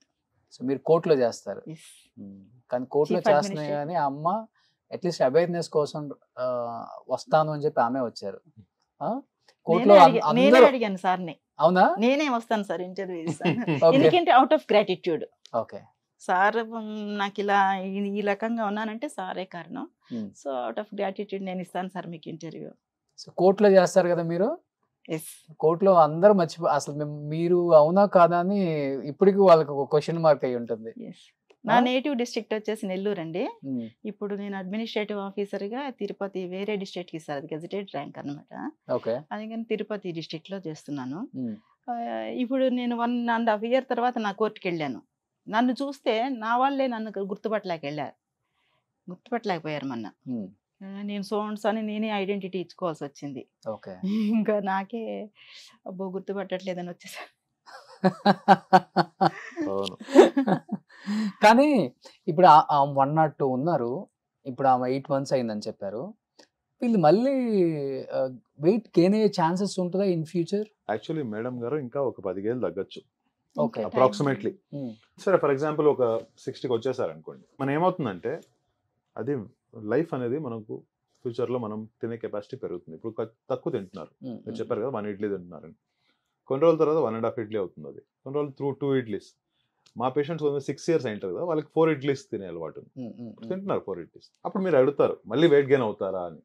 సో మీరు కోర్టులో చేస్తారు, కానీ కోర్టులో చేస్తున్నాయి కానీ అమ్మ అట్లీస్ట్ అవేర్నెస్ కోసం వస్తాను అని చెప్పి ఆమె వచ్చారు. కోర్టులో అడిగాను సార్ని, అవునా నేనే వస్తాను సార్ ఇంటర్వ్యూ ఇస్తాను, ఎందుకంటే అవుట్ ఆఫ్ గ్రాటిట్యూడ్. సార్ నాకు ఇలా ఈ రకంగా ఉన్నానంటే సారే కారణం. సో అవుట్ ఆఫ్ గ్రాటిట్యూడ్ నేను ఇస్తాను సార్ మీకు ఇంటర్వ్యూ. సో కోర్టులో చేస్తారు కదా మీరు, కోర్టులో అందరూ అసలు మీరు అవునా కాదా అని ఇప్పటికి వాళ్ళకి ఒక క్వశ్చన్ మార్క్ అయి ఉంటుంది. నా నేటివ్ డిస్ట్రిక్ట్ వచ్చేసి నెల్లూరు అండి. ఇప్పుడు నేను అడ్మినిస్ట్రేటివ్ ఆఫీసర్ గా తిరుపతి వేరే డిస్ట్రిక్ట్ కి ఇస్తారు, అది గెజిటెడ్ ర్యాంక్ అనమాట. అది కానీ తిరుపతి డిస్ట్రిక్ట్ లో చేస్తున్నాను. ఇప్పుడు నేను 1.5 years తర్వాత నా కోర్టుకి వెళ్ళాను. నన్ను చూస్తే నా వాళ్ళే నన్ను గుర్తుపట్టలేకపోయారు మొన్న. నేను సోన్స్ అని నేనే ఐడెంటిటీ ఇచ్చుకోవాల్సి వచ్చింది. ఇంకా నాకే అబ్బో గుర్తుపట్టట్లేదని వచ్చేసారు. కానీ ఇప్పుడు 102 ఉన్నారు, ఇప్పుడు ఆమె 8 months అయిందని చెప్పారు. వీళ్ళు మళ్ళీ వెయిట్ గెయిన్ అయ్యే ఛాన్సెస్ ఉంటుందా ఇన్ ఫ్యూచర్? యాక్చువల్లీ మేడం గారు ఇంకా ఒక 10 ఏళ్ళు తగ్గొచ్చు అప్రాక్సిమేట్లీ. సరే ఫర్ ఎగ్జాంపుల్ ఒక 60కి వచ్చేసారు అనుకోండి, మనం ఏమవుతుందంటే అది లైఫ్ అనేది మనకు ఫ్యూచర్లో మనం తినే కెపాసిటీ పెరుగుతుంది. ఇప్పుడు తక్కువ తింటున్నారు, మీరు చెప్పారు కదా 1 ఇడ్లీ తింటున్నారని, కొన్ని రోజుల తర్వాత 1.5 ఇడ్లీ అవుతుంది. అది కొన్ని రోజులు 2 ఇడ్లీస్. మా పేషెంట్స్ 6 years అయింటారు కదా, వాళ్ళకి 4 ఇడ్లీస్ తినే అలవాటు తింటున్నారు, 4 ఇడ్లీస్. అప్పుడు మీరు అడుగుతారు మళ్ళీ వెయిట్ గెయిన్ అవుతారా అని.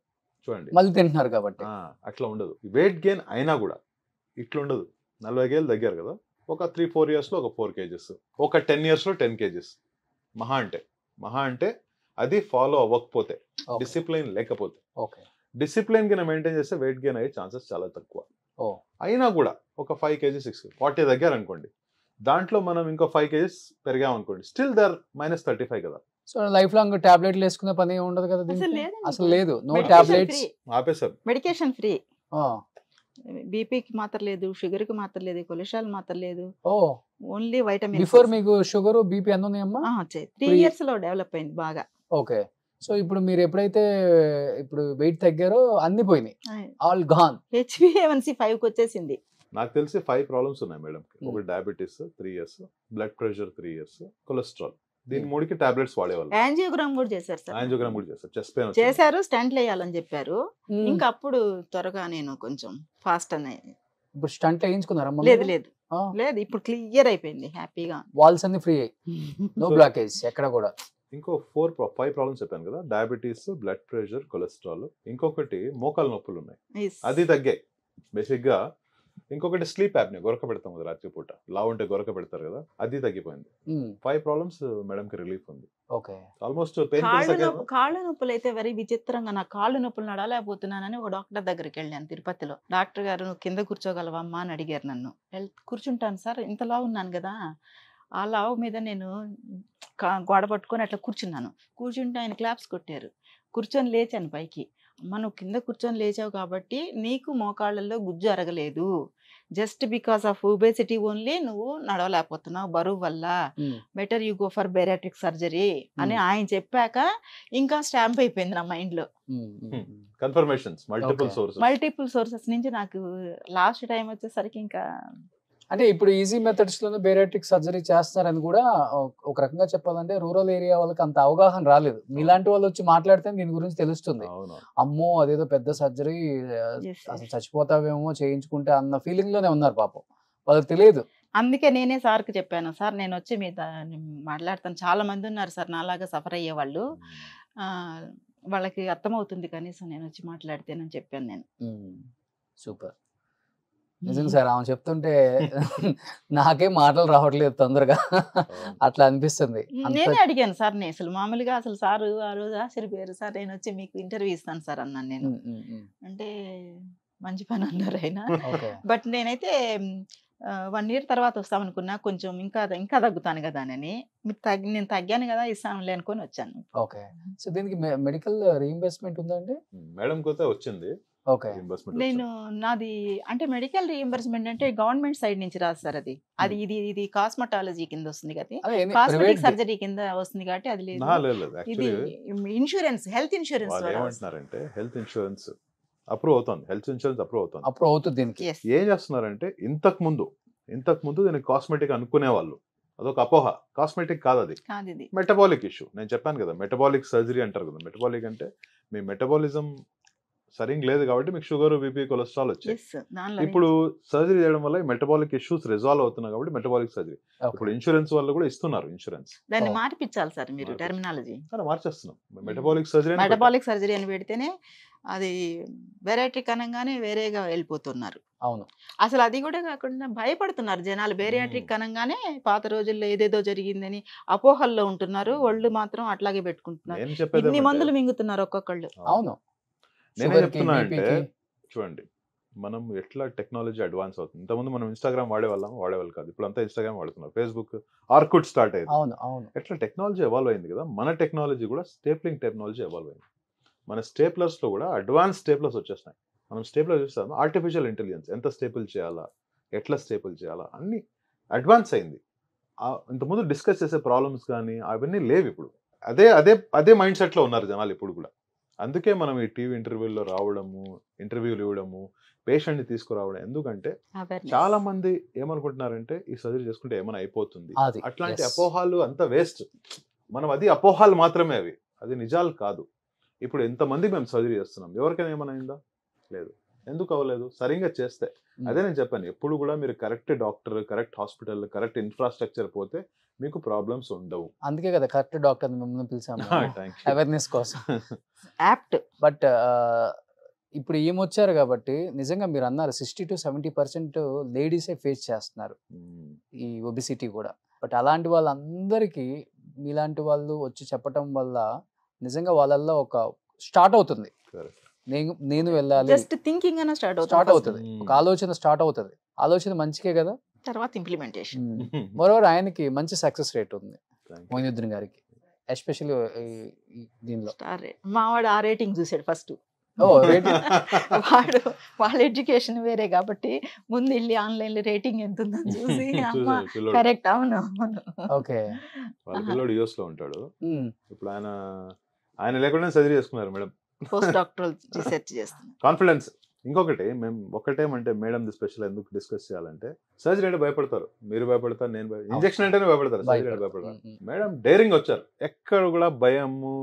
చూడండి మళ్ళీ తింటున్నారు కాబట్టి అట్లా ఉండదు. వెయిట్ గెయిన్ అయినా కూడా ఇట్లా ఉండదు. 40 ఏళ్ళు తగ్గారు కదా, ఒక 3-4 yearsలో ఒక 4 kgs, ఒక 10 yearsలో 10 kgs మహా అంటే. అది ఫాలో అవ్వకపోతే, డిసిప్లైన్ లేకపోతే. డిసిప్లైన్ గా మెయింటైన్ చేస్తే వెయిట్ గెయిన్ అయ్యే ఛాన్సెస్ చాలా తక్కువ. అయినా కూడా ఒక 5 kg 6 40 తగ్గారు అనుకోండి, దాంట్లో మనం ఇంకో 5 kgs పెరిగాం అనుకోండి, స్టిల్ దర్ -35 కదా. సో లైఫ్ లాంగ్ టాబ్లెట్లు వేసుకునే పని ఉండదు కదా, అసలు లేదు. నో టాబ్లెట్స్, ఆపేసారు. Medication free. బీపీకి మాత్రం లేదు, షుగర్కి మాత్రం లేదు, కొలెస్ట్రాల్ మాత్రం లేదు, ఓ ఓన్లీ వైటమిన్. బిఫోర్ మీకు షుగర్ బీపీ అన్నీ ఉన్నాయమ్మా? 3 years లో డెవలప్ అయింది బాగా. ఓకే. సో ఇప్పుడు మీరు ఎప్పుడైతే ఇప్పుడు వెయిట్ తగ్గారో అన్ని పోయినాయి, ఆల్ గాన్. HbA1c 5కి వచ్చేసింది. నాకు తెలిసి 5 ప్రాబ్లమ్స్ ఉన్నాయి మేడం. ఒకటి diabetes 3 years, blood pressure 3 years, cholesterol. దీని 3కి టాబ్లెట్స్ వాడేవాళ్ళు. యాంజియోగ్రామ్ కూడా చేశారు సార్. యాంజియోగ్రామ్ కూడా చేశారు. చెస్ట్ పెయిన్ చేశారు, స్టంట్లు వేయాలని చెప్పారు. ఇంకా అప్పుడు త్వరగా నేను కొంచెం ఫాస్ట్ అనే. ఇప్పుడు స్టంట్ వేయించుకున్నారమ్మా? లేదు లేదు లేదు, ఇప్పుడు క్లియర్ అయిపోయింది హ్యాపీగా. వాల్స్ అన్ని ఫ్రీ అయ్యి, నో బ్లాకేజ్ ఎక్కడ కూడా. ఇంకో 5 ప్రాబ్లమ్స్ చెప్పాను కదా, డయాబెటీస్, బ్లడ్ ప్రెషర్, కొలెస్ట్రాల్. ఇంకొకటి మోకాలు నొప్పులు ఉన్నాయి, అది తగ్గాయి బేసిక్ గా. ఇంకొకటి స్లీప్ యాప్ని, గొరక పెడతాం కదా రాత్రి పూట, లావు ఉంటే గొరక పెడతారు కదా, అది తగ్గిపోయింది. 5 ప్రాబ్లమ్స్ మేడం కి రిలీఫ్ ఉంది. ఓకే. ఆల్మోస్ట్ కాళ్ళ నొప్పులు అయితే వెరీ విచిత్రంగా, నా కాళ్ళు నొప్పులు నడలేకపోతున్నానని ఒక డాక్టర్ దగ్గరికి వెళ్ళాను తిరుపతిలో. డాక్టర్ గారు నువ్వు కింద కూర్చోగలవమ్మా అని అడిగారు నన్ను. కూర్చుంటాను సార్, ఇంత లావు ఉన్నాను కదా. ఆ లావు మీద నేను గోడ పట్టుకొని అట్లా కూర్చున్నాను. కూర్చుంటే ఆయన క్లాప్స్ కొట్టారు. కూర్చొని లేచాను పైకి. అమ్మ నువ్వు కింద కూర్చొని లేచావు కాబట్టి నీకు మోకాళ్ళల్లో గుజ్జు అరగలేదు, just because of obesity only నువ్వు నడవలేకపోతున్నావు బరువు వల్ల, better you go for bariatric surgery అని ఆయన చెప్పాక ఇంకా స్టాంప్ అయిపోయింది నా మైండ్ లో. కన్ఫర్మేషన్స్ మల్టిపుల్ సోర్సెస్ నుంచి నాకు లాస్ట్ టైం వచ్చేసరికి ఇంకా అంటే ఇప్పుడు ఈజీ మెథడ్స్ లోనే బేరియాట్రిక్ సర్జరీ చేస్తారని కూడా ఒక రకంగా చెప్పాలంటే రూరల్ ఏరియా వాళ్ళకి అంత అవగాహన రాలేదు. మీలాంటి వాళ్ళు వచ్చి మాట్లాడితే దీని గురించి తెలుస్తుంది. అమ్మో అదేదో పెద్ద సర్జరీ, అసలు చచ్చిపోతావేమో చేయించుకుంటే అన్న ఫీలింగ్ లోనే ఉన్నారు పాపం, వాళ్ళకి తెలియదు. అందుకే నేనే సార్కి చెప్పాను, సార్ నేను వచ్చి మీ మాట్లాడతాను, చాలా మంది ఉన్నారు సార్ నాలాగా సఫర్ అయ్యే వాళ్ళు, వాళ్ళకి అర్థమవుతుంది కనీసం నేను వచ్చి మాట్లాడితేనని చెప్పాను నేను. సూపర్. నిజంగా సార్ ఆమె చెప్తుంటే నాకే మాటలు రావట్లేదు తొందరగా, అట్లా అనిపిస్తుంది. నేనే అడిగాను సార్, నేను అసలు మామూలుగా అసలు సార్ ఆ రోజు ఆశ్చర్యపోయారు, సార్ నేను వచ్చి మీకు ఇంటర్వ్యూ ఇస్తాను సార్ అన్నాను నేను. అంటే మంచి పని అన్నారు ఆయన. బట్ నేనైతే 1 year తర్వాత వస్తాం అనుకున్నా, కొంచెం ఇంకా తగ్గుతాను కదా అని. నేను తగ్గాను కదా ఇస్తానులే అనుకొని వచ్చాను. ఓకే. సో దీనికి మెడికల్ రీయింబర్స్మెంట్ ఉందండి మేడం కోతే వచ్చింది. ఓకే. నేను నాది అంటే మెడికల్ రీయింబర్స్మెంట్ అంటే గవర్నమెంట్ సైడ్ నుంచి రాదు సార్ అది. అది ఇది కాస్మెటాలజీ కింద వస్తుంది కదా, కాస్మెటిక్ సర్జరీ కింద వస్తుంది కాబట్టి అది లేదు. ఇది ఇన్సూరెన్స్, హెల్త్ ఇన్సూరెన్స్. ఏమంటున్నారంటే హెల్త్ ఇన్సూరెన్స్ అప్రూవ్ అవుతుంది, హెల్త్ ఇన్సూరెన్స్ అప్రూవ్ అవుతుంది. దీనికి ఏం చేస్తున్నారంటే ఇంతకు ముందు దీనికి కాస్మెటిక్ అనుకునే వాళ్ళు, అదొక అపోహ. కాస్మెటిక్ కాదు అది, మెటబాలిక్ ఇష్యూ. నేను చెప్పాను కదా మెటబాలిక్ సర్జరీ అంటారు కదా. మెటబాలిక్ అంటే మీ మెటబాలిజం సరిగ్గా లేదు కాబట్టి మీకు షుగర్, బీపీ, కొలెస్ట్రాల్ వచ్చాయి. ఇప్పుడు సర్జరీ చేయడం వల్ల మెటబాలిక్ ఇష్యూస్ రిజాల్వ్ అవుతున్నాయి కాబట్టి మెటబాలిక్ సర్జరీ. ఇప్పుడు ఇన్సూరెన్స్ వాళ్ళు కూడా ఇస్తున్నారు ఇన్సూరెన్స్. దాన్ని మార్పించాలి సార్ మీరు టెర్మినాలజీ. మార్చేస్తున్నాం. మెటబాలిక్ సర్జరీ అని పెడితేనే అది బెరాట్రిక్ అనగానే వేరేగా వెళ్ళిపోతున్నారు. అవును, అసలు అది కూడా కాకుండా భయపడుతున్నారు జనాలు. బేరియాట్రిక్ అనగానే పాత రోజుల్లో ఏదేదో జరిగిందని అపోహల్లో ఉంటున్నారు. ఒళ్ళు మాత్రం అట్లాగే పెట్టుకుంటున్నారు. ఇన్ని మందులు మింగుతున్నారు ఒక్కొక్కళ్ళు. అవును. నేనే చెప్తున్నా అంటే చూడండి, మనం ఎట్లా టెక్నాలజీ అడ్వాన్స్ అవుతుంది. ఇంతకుముందు మనం ఇన్స్టాగ్రామ్ వాడేవాళ్ళు కాదు, ఇప్పుడు అంతా ఇన్స్టాగ్రామ్ వాడుతున్నారు. ఫేస్బుక్, ఆర్కుట్ స్టార్ట్ అయింది. ఎట్లా టెక్నాలజీ ఎవాల్వ్ అయింది కదా, మన టెక్నాలజీ కూడా స్టేప్లింగ్ టెక్నాలజీ ఎవాల్వ్ అయింది. మన స్టేప్లర్స్ లో కూడా అడ్వాన్స్ స్టేప్లర్స్ వచ్చేస్తున్నాయి. మనం స్టేప్లర్ చూస్తాము, ఆర్టిఫిషియల్ ఇంటెలిజెన్స్, ఎంత స్టేపుల్ చేయాలా, ఎట్లా స్టేపుల్ చేయాలా అన్ని అడ్వాన్స్ అయింది. ఇంతకుముందు డిస్కస్ చేసే ప్రాబ్లమ్స్ కానీ అవన్నీ లేవు ఇప్పుడు. అదే మైండ్ సెట్ లో ఉన్నారు జనాలు ఇప్పుడు కూడా. అందుకే మనం ఈ టీవీ ఇంటర్వ్యూలో రావడము, ఇంటర్వ్యూలు ఇవ్వడము, పేషెంట్ ని తీసుకురావడం. ఎందుకంటే చాలా మంది ఏమనుకుంటున్నారంటే ఈ సర్జరీ చేసుకుంటే ఏమైనా అయిపోతుంది, అట్లాంటి అపోహాలు అంతా వేస్ట్. మనం అది అపోహాలు మాత్రమే, అది నిజాలు కాదు. ఇప్పుడు ఎంతమంది మేము సర్జరీ చేస్తున్నాం, ఎవరికైనా ఏమైనా అయిందా? లేదు. ఎందుకు అవ్వలేదు? సరిగ్గా చేస్తే. అదే నేను చెప్పాను, ఎప్పుడు కూడా మీరు correct doctor, correct hospital, correct infrastructure పోతే మీకు ప్రాబ్లమ్స్ ఉండవు. అందుకే కదా కరెక్ట్ డాక్టర్ మిమ్మల్ని పిలిచాము అవేర్నెస్ కోసం. యాప్ట్. బట్ ఇప్పుడు ఏమొచ్చారు కాబట్టి నిజంగా మీరు అన్నారు 60 to 70% లేడీసే ఫేస్ చేస్తున్నారు ఈ ఒబిసిటీ కూడా. బట్ అలాంటి వాళ్ళందరికీ మీలాంటి వాళ్ళు వచ్చి చెప్పటం వల్ల నిజంగా వాళ్ళల్లో ఒక స్టార్ట్ అవుతుంది. నేను వెళ్ళాలి, జస్ట్ థింకింగ్ అన్న స్టార్ట్ అవుతుంది, ఒక ఆలోచన స్టార్ట్ అవుతుంది. ఆలోచన మంచికే కదా, తర్వాత ఇంప్లిమెంటేషన్. మరోవర్ ఆయనకి మంచి సక్సెస్ రేట్ ఉంది, మొయినుద్దీన్ గారికి ఎస్పెషల్లీ దీనిలో. మావాడు ఆ రేటింగ్ చూసాడు ఫస్ట్, వాడు వాళ్ళ ఎడ్యుకేషన్ వేరే కాబట్టి ముందు వెళ్ళి ఆన్లైన్ లో రేటింగ్ ఎంత ఉందని చూసి అమ్మ కరెక్ట్ అవును అవును ఓకే. వాళ్ళ పిల్లోడు యూఎస్ లో ఉంటాడు. ఇప్పుడు ఆయన లేకుండా సర్జరీ చేసుకున్నారు మేడం. పోస్ట్ డాక్టరల్ రీసెర్చ్ చేస్తున్నాను. కాన్ఫిడెన్స్. ఇంకొకటి మేము ఒకటేమంటే మేడం ది స్పెషల్ ఎందుకు డిస్కస్ చేయాలంటే సర్జరీ అంటే భయపడతారు, మీరు భయపడతారు, నేను ఇంజెక్షన్ అంటేనే భయపడతారు, సర్జరీ అంటే భయపడతారు. మేడం డేరింగ్ వచ్చారు, ఎక్కడ కూడా భయము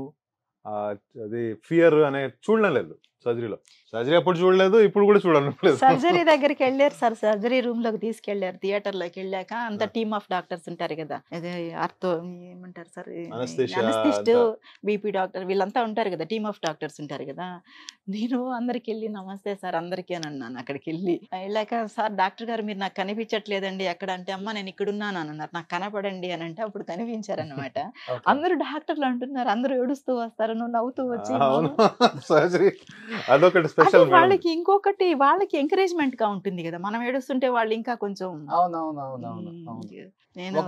అది ఫియర్ అనే చూడడం లేదు సర్జరీలో. సర్జరీ అప్పుడు చూడలేదు, ఇప్పుడు కూడా చూడలేదు. సర్జరీ దగ్గరికి వెళ్ళారు సార్, సర్జరీ రూమ్ లోకి తీసుకెళ్లారు. థియేటర్ లోకి వెళ్ళాక అంత టీమ్ ఆఫ్ డాక్టర్స్ ఉంటారు కదా, అదే ఆర్థో ఏమంటారు సార్, అనస్థిస్ట్, బీపీ డాక్టర్, వీళ్ళంతా ఉంటారు కదా, టీమ్ ఆఫ్ డాక్టర్స్ ఉంటారు కదా. నేను అందరికి వెళ్ళి నమస్తే సార్ అందరికీ అని అన్నాను. అక్కడికి వెళ్ళాక సార్ డాక్టర్ గారు మీరు నాకు కనిపించట్లేదండి ఎక్కడ అంటే, అమ్మ నేను ఇక్కడ ఉన్నాను అని అన్నారు. నాకు కనపడండి అని అంటే అప్పుడు కనిపించారనమాట. అందరూ డాక్టర్లు అంటున్నారు, అందరూ ఏడుస్తూ వస్తారు, నువ్వు నవ్వుతూ వచ్చి. సర్జరీ అదొకటి స్పెషల్. వాళ్ళకి ఇంకొకటి వాళ్ళకి ఎంకరేజ్మెంట్ గా ఉంటుంది కదా, మనం ఏడుస్తుంటే వాళ్ళు ఇంకా కొంచెం. నేను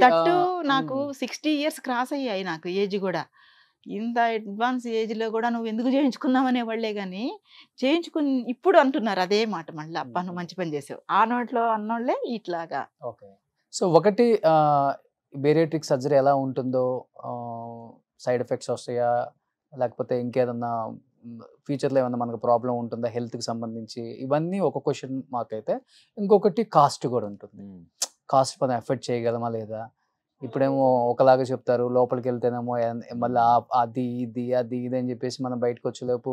దట్టు నాకు 60 years క్రాస్ అయ్యాయి, నాకు ఏజ్ కూడా. ఇంత అడ్వాన్స్ ఏజ్ లో కూడా నువ్వు ఎందుకు చేయించుకున్నావనే వాళ్ళే గాని చేయించుకుని ఇప్పుడు అంటున్నారు అదే మాట మళ్ళీ, అబ్బా నువ్వు మంచి పని చేసావు ఆ నోట్లో అన్నోళ్ళే ఇట్లాగా. ఓకే. సో ఒకటి బేరియాట్రిక్ సర్జరీ ఎలా ఉంటుందో, సైడ్ ఎఫెక్ట్స్ వస్తాయా లేకపోతే ఇంకేదన్నా ఫ్యూచర్లో ఏమన్నా మనకు ప్రాబ్లం ఉంటుందా హెల్త్కి సంబంధించి, ఇవన్నీ ఒక క్వశ్చన్ మార్క్ అయితే. ఇంకొకటి కాస్ట్ కూడా ఉంటుంది, కాస్ట్ మనం ఎఫర్ట్ చేయగలమా లేదా. ఇప్పుడేమో ఒకలాగా చెప్తారు, లోపలికి వెళ్తేనేమో మళ్ళీ అది ఇది అని చెప్పేసి మనం బయటకు వచ్చేలోపు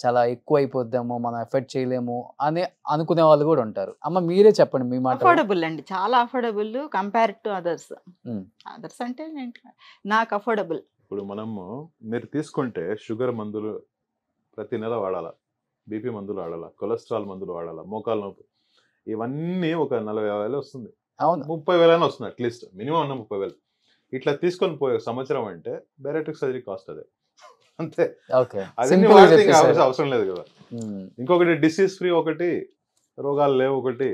చాలా ఎక్కువ అయిపోద్దాము, మనం ఎఫర్ట్ చేయలేము అని అనుకునే వాళ్ళు కూడా ఉంటారు. అమ్మ మీరే చెప్పండి మీ మాట. అఫోర్డబుల్ అండి, చాలా affordable compare to others. Others అంటే నాకు అఫోర్డబుల్. ఇప్పుడు మనము మీరు తీసుకుంటే షుగర్ మందులు ప్రతి నెల వాడాలా, బీపీ మందులు వాడాలా, కొలెస్ట్రాల్ మందులు వాడాలా, మోకాలు నొప్పి, ఇవన్నీ ఒక 40,000 వస్తుంది. అవును, 30,000 వస్తుంది అట్లీస్ట్, మినిమం అన్న 30,000. ఇట్లా తీసుకొని పోయే సంవత్సరం అంటే బేరియాట్రిక్ సర్జరీ కాస్ట్ అదే అంతే. అవసరం లేదు కదా. ఇంకొకటి డిసీజ్ ఫ్రీ, ఒకటి రోగాలు లేవు, ఒకటి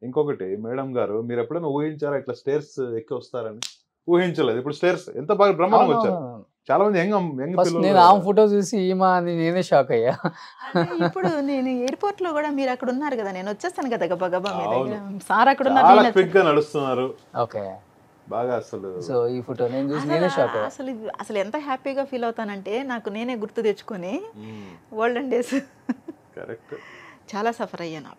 ఇంకొకటి మేడం గారు మీరు ఎప్పుడైనా ఊహించారా ఇట్లా స్టేర్స్ ఎక్కి వస్తారని? ఊహించలేదు. ఇప్పుడు స్టేర్స్ ఎంత బాగా బ్రహ్మాండంగా వచ్చారు. చాలా మంది నేను ఆ ఫోటో చూసి నేనే షాక్ అయ్యా. ఇప్పుడు నేను ఎయిర్పోర్ట్ లో కూడా మీరు అక్కడ ఉన్నారు కదా, నేను వచ్చేస్తాను కదా గబా గబా, సార్ అక్కడ ఉన్నారు, క్విక్ గా నడుస్తున్నారు. ఓకే బాగా అసలు. సో ఈ ఫోటో నేను చూసి నేనే షాక్ అయ్యా. అసలు ఎంత హ్యాపీగా ఫీల్ అవుతానంటే నాకు నేనే గుర్తు తెచ్చుకొని ఓల్డెన్ డేస్ కరెక్ట్ చాలా సఫర్ అయ్యాను.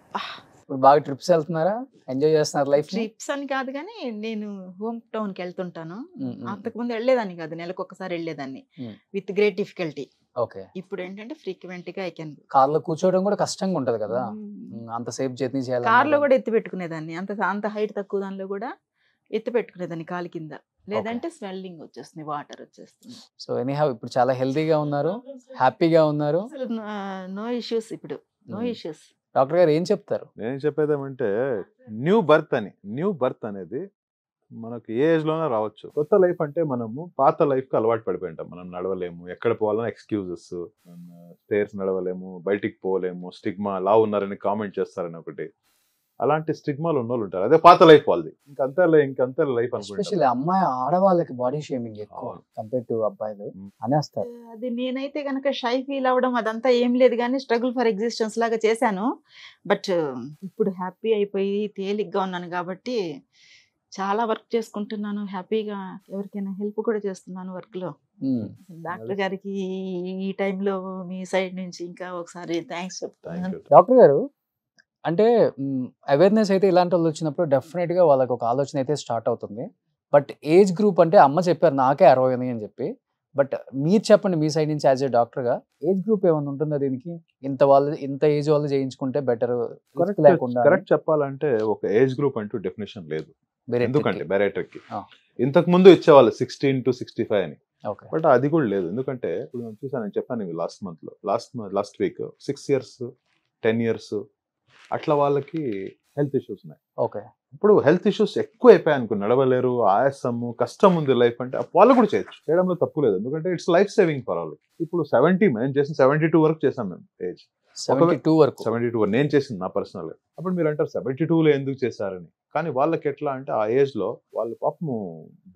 ఇప్పుడు బాగా ట్రిప్స్ వెళ్తున్నారా, ఎంజాయ్ చేస్తున్నారు లైఫ్? ట్రిప్స్ అని కాదు కానీ నేను హోమ్ టౌన్ కి వెళ్తుంటాను. అంతకుముందు వెళ్ళేదాన్ని కాదు, నెలకు ఒకసారి వెళ్ళేదాన్ని విత్ గ్రేట్ డిఫికల్టీ. ఓకే. ఇప్పుడు ఏంటంటే ఫ్రీక్వెంట్ గా ఐ కెన్. కార్ లో కూర్చోవడం కూడా కష్టంగా ఉంటది కదా, అంత సేఫ్ జర్నీ చేయాలి. కార్ లో కూడా ఎత్తి పెట్టుకునేదాన్ని, అంత హైట్ తక్కువ దానిలో కూడా ఎత్తి పెట్టుకునేదాన్ని కాలు కింద, లేదంటే స్వెల్లింగ్ వచ్చేస్తుంది, వాటర్ వచ్చేస్తుంది. సో ఎనీహౌ ఇప్పుడు చాలా హెల్తీగా ఉన్నారు, హ్యాపీగా ఉన్నారు, నో ఇష్యూస్, ఇప్పుడు నో ఇష్యూస్. డాక్టర్ గారు ఏం చెప్తారు? నేను చెప్పేదేమంటే న్యూ బర్త్ అనేది మనకి ఏ ఏజ్ లోనే రావచ్చు. కొత్త లైఫ్ అంటే మనము పాత లైఫ్ కి అలవాటు పడిపోయి ఉంటాం. మనం నడవలేము, ఎక్కడ పోవాలన్నా ఎక్స్క్యూజెస్, స్టేర్స్ నడవలేము, బయటికి పోలేము, స్టిగ్మా, లా ఉన్నారని కామెంట్ చేస్తారని ఒకటి, అలాంటి స్టిగ్మాలు ఉన్న వాళ్ళు ఉంటారు. అదే పాత లైఫ్ వాళ్ళది. ఇంకంతే లైఫ్ అనుకుంటా. అమ్మాయి ఆడవాళ్ళకి బాడీ షేమింగ్ ఎక్కువ కంపేర్ టు అబ్బాయిలు అనేస్తారు. అది నేనైతే కనుక షై ఫీల్ అవ్వడం అదంతా ఏం లేదు కానీ స్ట్రగుల్ ఫర్ ఎగ్జిస్టెన్స్ లాగా చేశాను. బట్ ఇప్పుడు హ్యాపీ అయిపోయి తేలిగ్గా ఉన్నాను కాబట్టి చాలా వర్క్ చేసుకుంటున్నాను, హ్యాపీగా ఎవరికైనా హెల్ప్ కూడా చేస్తున్నాను వర్క్ లో. డాక్టర్ గారికి ఈ టైంలో మీ సైడ్ నుంచి ఇంకా ఒకసారి థ్యాంక్స్ చెప్తాను. డాక్టర్ గారు అంటే అవేర్నెస్ అయితే ఇలాంటి వాళ్ళు వచ్చినప్పుడు డెఫినెట్గా వాళ్ళకి ఒక ఆలోచన అయితే స్టార్ట్ అవుతుంది. బట్ ఏజ్ గ్రూప్ అంటే అమ్మ చెప్పారు నాకే 60 అని చెప్పి, బట్ మీరు చెప్పండి మీ సైడ్ నుంచి యాజ్ ఏ డాక్టర్గా ఏజ్ గ్రూప్ ఏమైనా ఉంటుందా దీనికి? ఇంత ఏజ్ వాళ్ళు చేయించుకుంటే బెటర్ లేకుండా? కరెక్ట్ చెప్పాలంటే ఒక ఏజ్ గ్రూప్ అంటూ డెఫినేషన్ లేదు. ఎందుకంటే బేరియాట్రిక్ కి ఇంతకు ముందు ఇచ్చేవాళ్ళు 16 to 65 అని, బట్ అది కూడా లేదు. ఎందుకంటే ఇప్పుడు నేను చూసాను, నేను చెప్పాను లాస్ట్ వీక్ 6 years 10 years అట్లా వాళ్ళకి హెల్త్ ఇష్యూస్ ఉన్నాయి. ఓకే. ఇప్పుడు హెల్త్ ఇష్యూస్ ఎక్కువ అయిపోయాయి అనుకో, నడవలేరు, ఆయాసము, కష్టం ఉంది లైఫ్ అంటే వాళ్ళు కూడా చేయడంలో తప్పు లేదు. ఎందుకంటే ఇట్స్ లైఫ్ సేవింగ్ ఫర్ వాళ్ళు. ఇప్పుడు 70 మేము చేసిన 72 వరకు చేసాం మేము ఏజ్. 72 వరకు 72 నేను చేసింది నా పర్సనల్. అప్పుడు మీరు అంటారు 72లో ఎందుకు చేశారని. కానీ వాళ్ళకి ఎట్లా అంటే ఆ ఏజ్ లో వాళ్ళు పాపము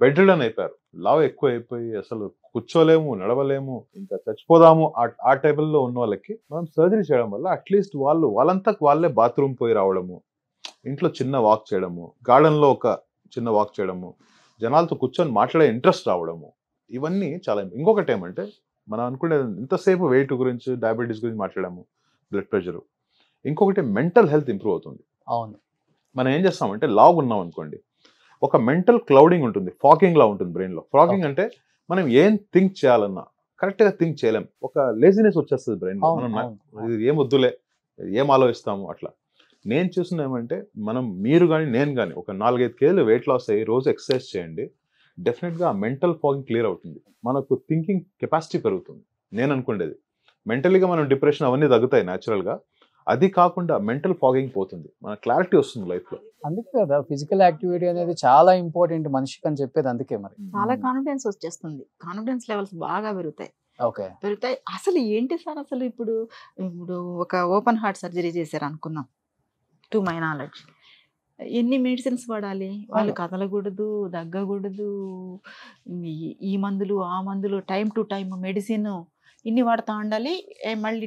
బెడ్ రిడన్ అయిపోయారు. లావ్ ఎక్కువ అయిపోయి అసలు కూర్చోలేము, నడవలేము, ఇంకా చచ్చిపోదాము ఆ టైపుల్లో ఉన్న వాళ్ళకి మనం సర్జరీ చేయడం వల్ల అట్లీస్ట్ వాళ్ళంతా వాళ్ళే బాత్రూమ్ పోయి రావడము, ఇంట్లో చిన్న వాక్ చేయడము, గార్డెన్ లో ఒక చిన్న వాక్ చేయడము, జనాలతో కూర్చొని మాట్లాడే ఇంట్రెస్ట్ రావడము, ఇవన్నీ చాలా. ఇంకొకటి ఏమంటే మనం అనుకునే ఇంతసేపు వెయిట్ గురించి, డయాబెటీస్ గురించి మాట్లాడాము, బ్లడ్ ప్రెషర్. ఇంకొకటి మెంటల్ హెల్త్ ఇంప్రూవ్ అవుతుంది. అవును. మనం ఏం చేస్తామంటే లావు ఉన్నాం అనుకోండి, ఒక మెంటల్ క్లౌడింగ్ ఉంటుంది, ఫాగింగ్ లా ఉంటుంది బ్రెయిన్ లో. ఫాగింగ్ అంటే మనం ఏం థింక్ చేయాలన్నా కరెక్ట్ గా థింక్ చేయలేం, ఒక లేజినెస్ వచ్చేస్తుంది బ్రెయిన్ లో. మనం ఇది ఏం వద్దులే, ఏం ఆలోచిస్తాము అట్లా. నేను చూసిన ఏమంటే మీరు కానీ నేను కానీ ఒక 4-5 కేజీలు వెయిట్ లాస్ అయ్యి రోజు ఎక్సర్సైజ్ చేయండి, డెఫినెట్గా మెంటల్ ఫాగింగ్ క్లియర్ అవుతుంది, మనకు థింకింగ్ కెపాసిటీ పెరుగుతుంది. నేను అనుకునేది మెంటలీగా మనం డిప్రెషన్ అవన్నీ తగ్గుతాయి న్యాచురల్గా, అది కాకుండా మెంటల్ ఫాగింగ్ పోతుంది, మన క్లారిటీ వస్తుంది లైఫ్లో. అందుకే కదా ఫిజికల్ యాక్టివిటీ అనేది చాలా ఇంపార్టెంట్ మనిషికి అని చెప్పేది. అందుకే మరి చాలా కాన్ఫిడెన్స్ వచ్చేస్తుంది, కాన్ఫిడెన్స్ లెవెల్స్ బాగా పెరుగుతాయి. ఓకే. పెరుగుతాయి. అసలు ఏంటి సార్, అసలు ఇప్పుడు ఒక ఓపెన్ హార్ట్ సర్జరీ చేశారు అనుకుందాం, టు మై నాలెడ్జ్ ఎన్ని మెడిసిన్స్ వాడాలి, వాళ్ళు కదలకూడదు, దగ్గకూడదు, ఈ మందులు ఆ మందులు, టైం టు టైం మెడిసిన్ ఇన్ని వాడుతూ ఉండాలి, మళ్ళీ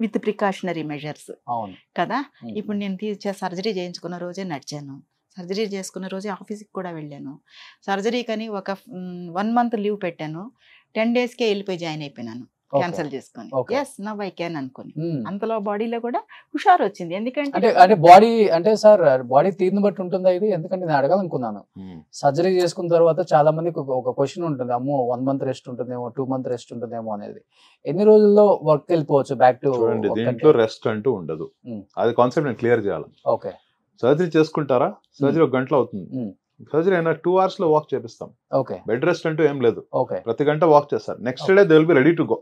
విత్ ప్రికాషనరీ మెజర్స్ కదా. ఇప్పుడు నేను సర్జరీ చేయించుకున్న రోజే నడిచాను, సర్జరీ చేసుకున్న రోజే ఆఫీస్కి కూడా వెళ్ళాను, సర్జరీ కని ఒక 1 month లీవ్ పెట్టాను, 10 daysకే వెళ్ళిపోయి జాయిన్ అయిపోయినాను క్యాన్సల్ చేసుకొని. ఎస్ నవ్ ఐ క్యాన్ అనుకుని, అంతలో బాడీలో కూడా హుషారు వచ్చింది. ఎందుకంటే అంటే బాడీ అంటే సార్ బాడీ తీరుని బట్టి ఉంటుందా ఇది? ఎందుకంటే నేను అడగాలనుకున్నాను, సర్జరీ చేసుకున్న తర్వాత చాలా మందికి ఒక క్వశ్చన్ ఉంటుంది, అమ్మో 1 month రెస్ట్ ఉంటుందేమో, 2 month రెస్ట్ ఉంటుందేమో అనేది. ఎన్ని రోజుల్లో వర్క్ వెళ్ళిపోవచ్చు బ్యాక్ టు? దీంట్లో రెస్ట్ అంటూ ఉండదు, అది కాన్సెప్ట్ నేను క్లియర్ చేయాలి. ఓకే. సర్జరీ చేసుకుంటారా, సర్జరీ 1 గంటలో అవుతుంది, సర్జరీ అయినా 2 hours లో వాక్ చేపిస్తాం. ఓకే. బెడ్ రెస్ట్ అంటూ ఏం లేదు, ఓకే. ప్రతి గంట వాక్ చేస్తారు. Next day they will be ready to go,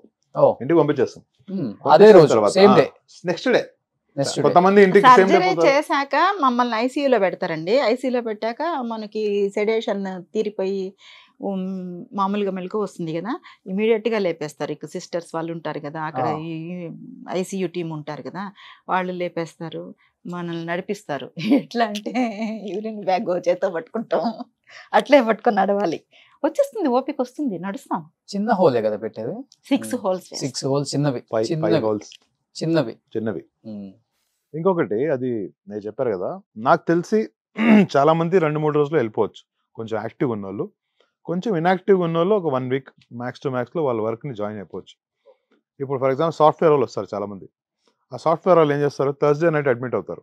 ఇంటికి పంపించేస్తాం అదే రోజు, సేమ్ డే, నెక్స్ట్ డే. కొంతమంది ఇంటికి సర్జరీ చేశాక మమ్మల్ని ఐసీయూలో పెడతారండి. ఐసీయూలో పెట్టాక మనకి సెడేషన్ తీరిపోయి మామూలుగా మెలకు వస్తుంది కదా, ఇమీడియట్గా లేపేస్తారు. ఇక సిస్టర్స్ వాళ్ళు ఉంటారు కదా అక్కడ, ఈ ఐసీయూ టీం ఉంటారు కదా, వాళ్ళు లేపేస్తారు, మనల్ని నడిపిస్తారు. ఎట్లా అంటే యూరిన్ బ్యాగ్ చేత్తో పట్టుకుంటాం, అట్లే పట్టుకొని నడవాలి, వచ్చేస్తుంది, ఓపిక వస్తుంది, నడుస్తాం. చిన్న హోలే కదా పెట్టేది? 6 holes. 6 holes, చిన్నవి చిన్నవి చిన్నవి. ఇంకొకటి అది నేను చెప్పారు కదా, నాకు తెలిసి చాలా మంది 2-3 రోజులు వెళ్ళిపోవచ్చు, కొంచెం యాక్టివ్ ఉన్న వాళ్ళు. కొంచెం ఇన్యాక్టివ్గా ఉన్న వాళ్ళు ఒక 1 week మ్యాక్స్ టు మ్యాక్స్లో వాళ్ళ వర్క్ని జాయిన్ అయిపోవచ్చు. ఇప్పుడు ఫర్ ఎగ్జాంపుల్ సాఫ్ట్వేర్ వాళ్ళు వస్తారు చాలా మంది, ఆ సాఫ్ట్వేర్ వాళ్ళు ఏం చేస్తారు, థర్స్డే నైట్ అడ్మిట్ అవుతారు,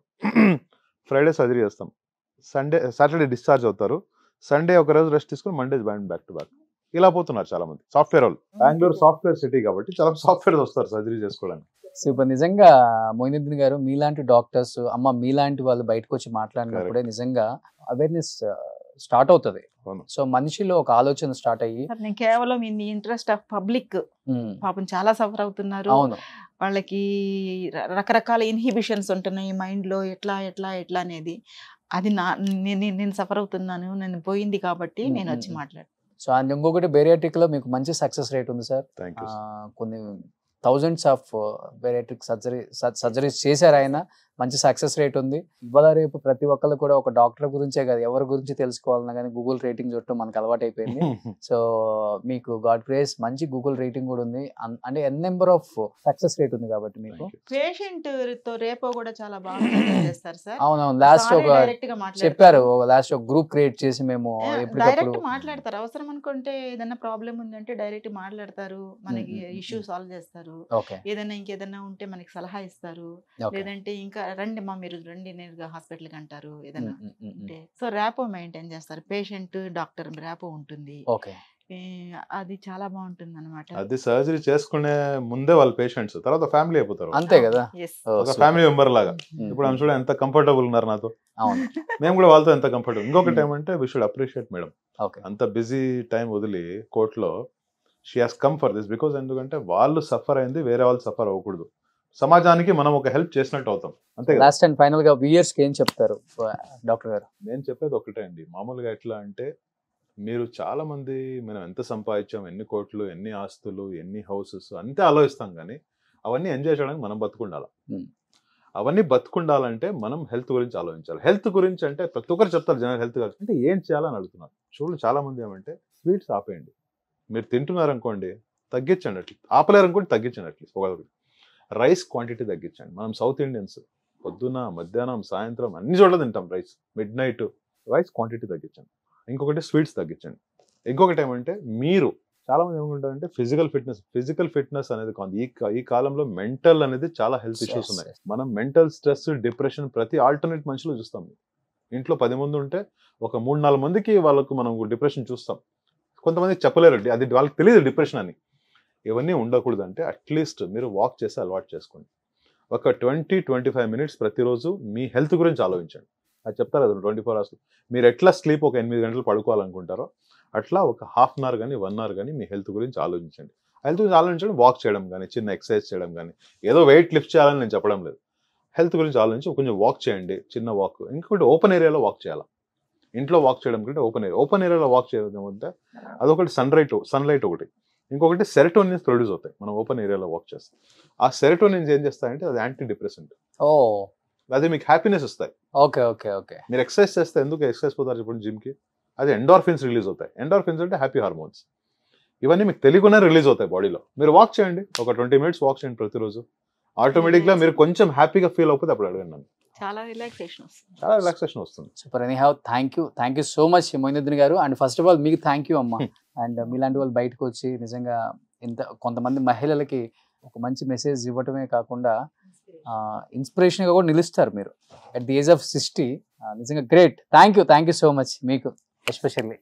ఫ్రైడే సర్జరీ చేస్తాం, సాటర్డే డిశ్చార్జ్ అవుతారు, సండే ఒక రోజు రెస్ట్ తీసుకుని మండే బ్యాక్ టు బ్యాక్. ఇలా పోతున్నారు చాలా మంది సాఫ్ట్వేర్ వాళ్ళు. బెంగళూరు సాఫ్ట్వేర్ సిటీ కాబట్టి చాలా సాఫ్ట్వేర్ వస్తారు సర్జరీ చేసుకోవడానికి. సూపర్. నిజంగా మొయినుద్దీన్ గారు, మీలాంటి డాక్టర్స్, అమ్మ మీలాంటి వాళ్ళు బయటకు వచ్చి మాట్లాడినప్పుడే నిజంగా అవేర్నెస్ స్టార్ట్ అవుతుంది. సో మనిషిలో ఒక ఆలోచన స్టార్ట్ అయ్యి, నేను కేవలం in the interest of public, పాపం చాలా సఫర్ అవుతున్నారు, వాళ్ళకి రకరకాల ఇన్హిబిషన్స్ ఉంటున్నాయి మైండ్ లో, ఎట్లా ఎట్లా ఎట్లా అనేది, అది నేను సఫర్ అవుతున్నాను, నేను పోయింది కాబట్టి నేను వచ్చి మాట్లాడు. సో అండ్ ఇంకొకటి బేరియాట్రిక్ లో మీకు మంచి సక్సెస్ రేట్ ఉంది సార్. కొన్ని thousands ఆఫ్ బేరియాట్రిక్ సర్జరీస్ చేశారు ఆయన, మంచి సక్సెస్ రేట్ ఉంది. ఇవాళ రేపు ప్రతి ఒక్కళ్ళు కూడా ఒక డాక్టర్ గురించే కాదు, ఎవరి గురించి తెలుసుకోవాలన్నా కానీ గూగుల్ రేటింగ్ చుట్టూ మనకు అలవాటు అయిపోయింది. సో మీకు గాడ్ గ్రేస్ మంచి గూగుల్ రేటింగ్ కూడా ఉంది, అంటే ఎన్ నెంబర్ ఆఫ్ సక్సెస్ రేట్ ఉంది కాబట్టి మీకు. పేషెంట్ తో రేపో కూడా చాలా బాగా చేస్తారు సార్. అవునవును, లాస్ట్ ఒక చెప్పారు, లాస్ట్ ఒక గ్రూప్ క్రియేట్ చేసి మేము డైరెక్ట్ మాట్లాడతారు, అవసరం అనుకుంటే ఏదైనా ప్రాబ్లం ఉందంటే డైరెక్ట్ మాట్లాడతారు, మనకి ఇష్యూ సాల్వ్ చేస్తారు, ఏదైనా ఇంకేదైనా ఉంటే మనకి సలహా ఇస్తారు, లేదంటే ఇంకా రండి మా మీరు రండి నేరుగా హాస్పిటల్కి అంటారు ఏదైనా అంటే. సో ర్యాపో మెయింటైన్ చేస్తారు, పేషెంట్ డాక్టర్ ర్యాపో ఉంటుంది, అది చాలా బాగుంటుంది అనమాట. అది సర్జరీ చేసుకునే ముందే వాళ్ళ పేషెంట్స్, తర్వాత ఫ్యామిలీ అయిపోతారు, అంతే కదా, ఒక ఫ్యామిలీ మెంబర్ లాగా. ఇప్పుడు ఆమె చూడ ఎంత కంఫర్టబుల్ ఉన్నారు నాతో, మేము కూడా వాళ్ళతో ఎంత కంఫర్టబుల్. ఇంకొకటి ఏమంటే వి షుడ్ అప్రిషియేట్ మేడం, అంత బిజీ టైం వదిలి కోర్టులో she has come for this, because ఎందుకంటే వాళ్ళు సఫర్ అయింది, వేరే వాళ్ళు సఫర్ అవ్వకూడదు, సమాజానికి మనం ఒక హెల్ప్ చేసినట్టు అవుతాం, అంతే. లాస్ట్ అండ్ ఫైనల్ గా వ్యూయర్స్ కి ఏం చెప్తారు డాక్టర్ గారు? నేను చెప్పేది ఒకటే అండి, మామూలుగా ఎట్లా అంటే మీరు చాలా మంది మనం ఎంత సంపాదించాం, ఎన్ని కోట్లు, ఎన్ని ఆస్తులు, ఎన్ని హౌసెస్ అంతే ఆలోచిస్తాం, కానీ అవన్నీ ఎంజాయ్ చేయడానికి మనం బతుకుండాలి. Hmm. అవన్నీ బతుకుండాలంటే మనం హెల్త్ గురించి ఆలోచించాలి. హెల్త్ గురించి అంటే ప్రతి ఒక్కరు చెప్తారు జనరల్ హెల్త్ గురించి అంటే ఏం చేయాలని అడుగుతున్నారు. చూడండి చాలా మంది ఏమంటే స్వీట్స్ ఆపేయండి. మీరు తింటున్నారు అనుకోండి తగ్గించండి, అట్లీస్ట్ ఆపలేరు అనుకోండి తగ్గించండి, అట్లీస్ట్ ఒకటి. రైస్ క్వాంటిటీ తగ్గించండి. మనం సౌత్ ఇండియన్స్ పొద్దున మధ్యాహ్నం సాయంత్రం అన్ని చోట్ల తింటాం rice, mid night. Rice quantity తగ్గించండి. ఇంకొకటి స్వీట్స్ తగ్గించండి. ఇంకొకటి ఏమంటే మీరు చాలా మంది ఏమనుకుంటారంటే ఫిజికల్ ఫిట్నెస్ అనేది కాదు. ఈ కాలంలో మెంటల్ అనేది చాలా హెల్త్ ఇష్యూస్ ఉన్నాయి. మనం మెంటల్ స్ట్రెస్, డిప్రెషన్ ప్రతి ఆల్టర్నేట్ మనిషిలో చూస్తాం. ఇంట్లో 10 మంది ఉంటే ఒక 3-4 మందికి వాళ్ళకు మనం డిప్రెషన్ చూస్తాం. కొంతమందికి చెప్పలేరు, అది వాళ్ళకి తెలియదు డిప్రెషన్ అని. ఇవన్నీ ఉండకూడదు అంటే అట్లీస్ట్ మీరు వాక్ చేసి అలవాటు చేసుకోండి. ఒక 20-25 మినిట్స్ ప్రతిరోజు మీ హెల్త్ గురించి ఆలోచించండి. అది చెప్తారు కదా 24 hours మీరు ఎట్లా స్లీప్ ఒక 8 గంటలు పడుకోవాలనుకుంటారో అట్లా ఒక హాఫ్ అన్ అవర్ కానీ 1 hour కానీ మీ హెల్త్ గురించి ఆలోచించండి. హెల్త్ గురించి ఆలోచించండి, వాక్ చేయడం కానీ, చిన్న ఎక్సర్సైజ్ చేయడం కానీ, ఏదో వెయిట్ లిఫ్ట్ చేయాలని నేను చెప్పడం లేదు. హెల్త్ గురించి ఆలోచించి కొంచెం వాక్ చేయండి, చిన్న వాక్. ఇంకొకటి ఓపెన్ ఏరియాలో వాక్ చేయాలి. ఇంట్లో వాక్ చేయడం కంటే ఓపెన్ ఏరియాలో వాక్ చేయడం అంటే అదొకటి సన్లైట్ ఒకటి. ఇంకొకటి సెరటోనిన్స్ ప్రొడ్యూస్ అవుతాయి మనం ఓపెన్ ఏరియాలో వాక్ చేస్తాం. ఆ సెరటోనిన్స్ ఏం చేస్తాయంటే అది యాంటీ డిప్రెసెంట్. అదే మీకు హ్యాపీనెస్ ఇస్తాయి. Okay okay okay. మీరు ఎక్సర్సైజ్ చేస్తే ఎందుకు ఎక్సర్సైజ్ పోతారు చెప్పండి జిమ్కి? అది ఎండార్ఫిన్స్ రిలీజ్ అవుతాయి. ఎండార్ఫిన్స్ అంటే హ్యాపీ హార్మోన్స్. ఇవన్నీ మీకు తెలియకుండా రిలీజ్ అవుతాయి బాడీలో. మీరు వాక్ చేయండి, ఒక 20 మినిట్స్ వాక్ చేయండి ప్రతిరోజు. ఆటోమేటిక్గా మీరు కొంచెం హ్యాపీగా ఫీల్ అవుతుంది. అప్పుడు అడగండి, చాలా రిలాక్సేషన్ వస్తుంది. Super. Anyhow thank you so much Moinuddin గారు. అండ్ ఫస్ట్ ఆఫ్ ఆల్ మీకు థ్యాంక్ యూ అమ్మా. అండ్ మీలాంటి వాళ్ళు బయటకు వచ్చి నిజంగా కొంతమంది మహిళలకి ఒక మంచి మెసేజ్ ఇవ్వటమే కాకుండా ఇన్స్పిరేషన్గా కూడా నిలుస్తారు మీరు అట్ ది ఏజ్ ఆఫ్ 60. నిజంగా great. Thank you so much మీకు ఎస్పెషల్లీ.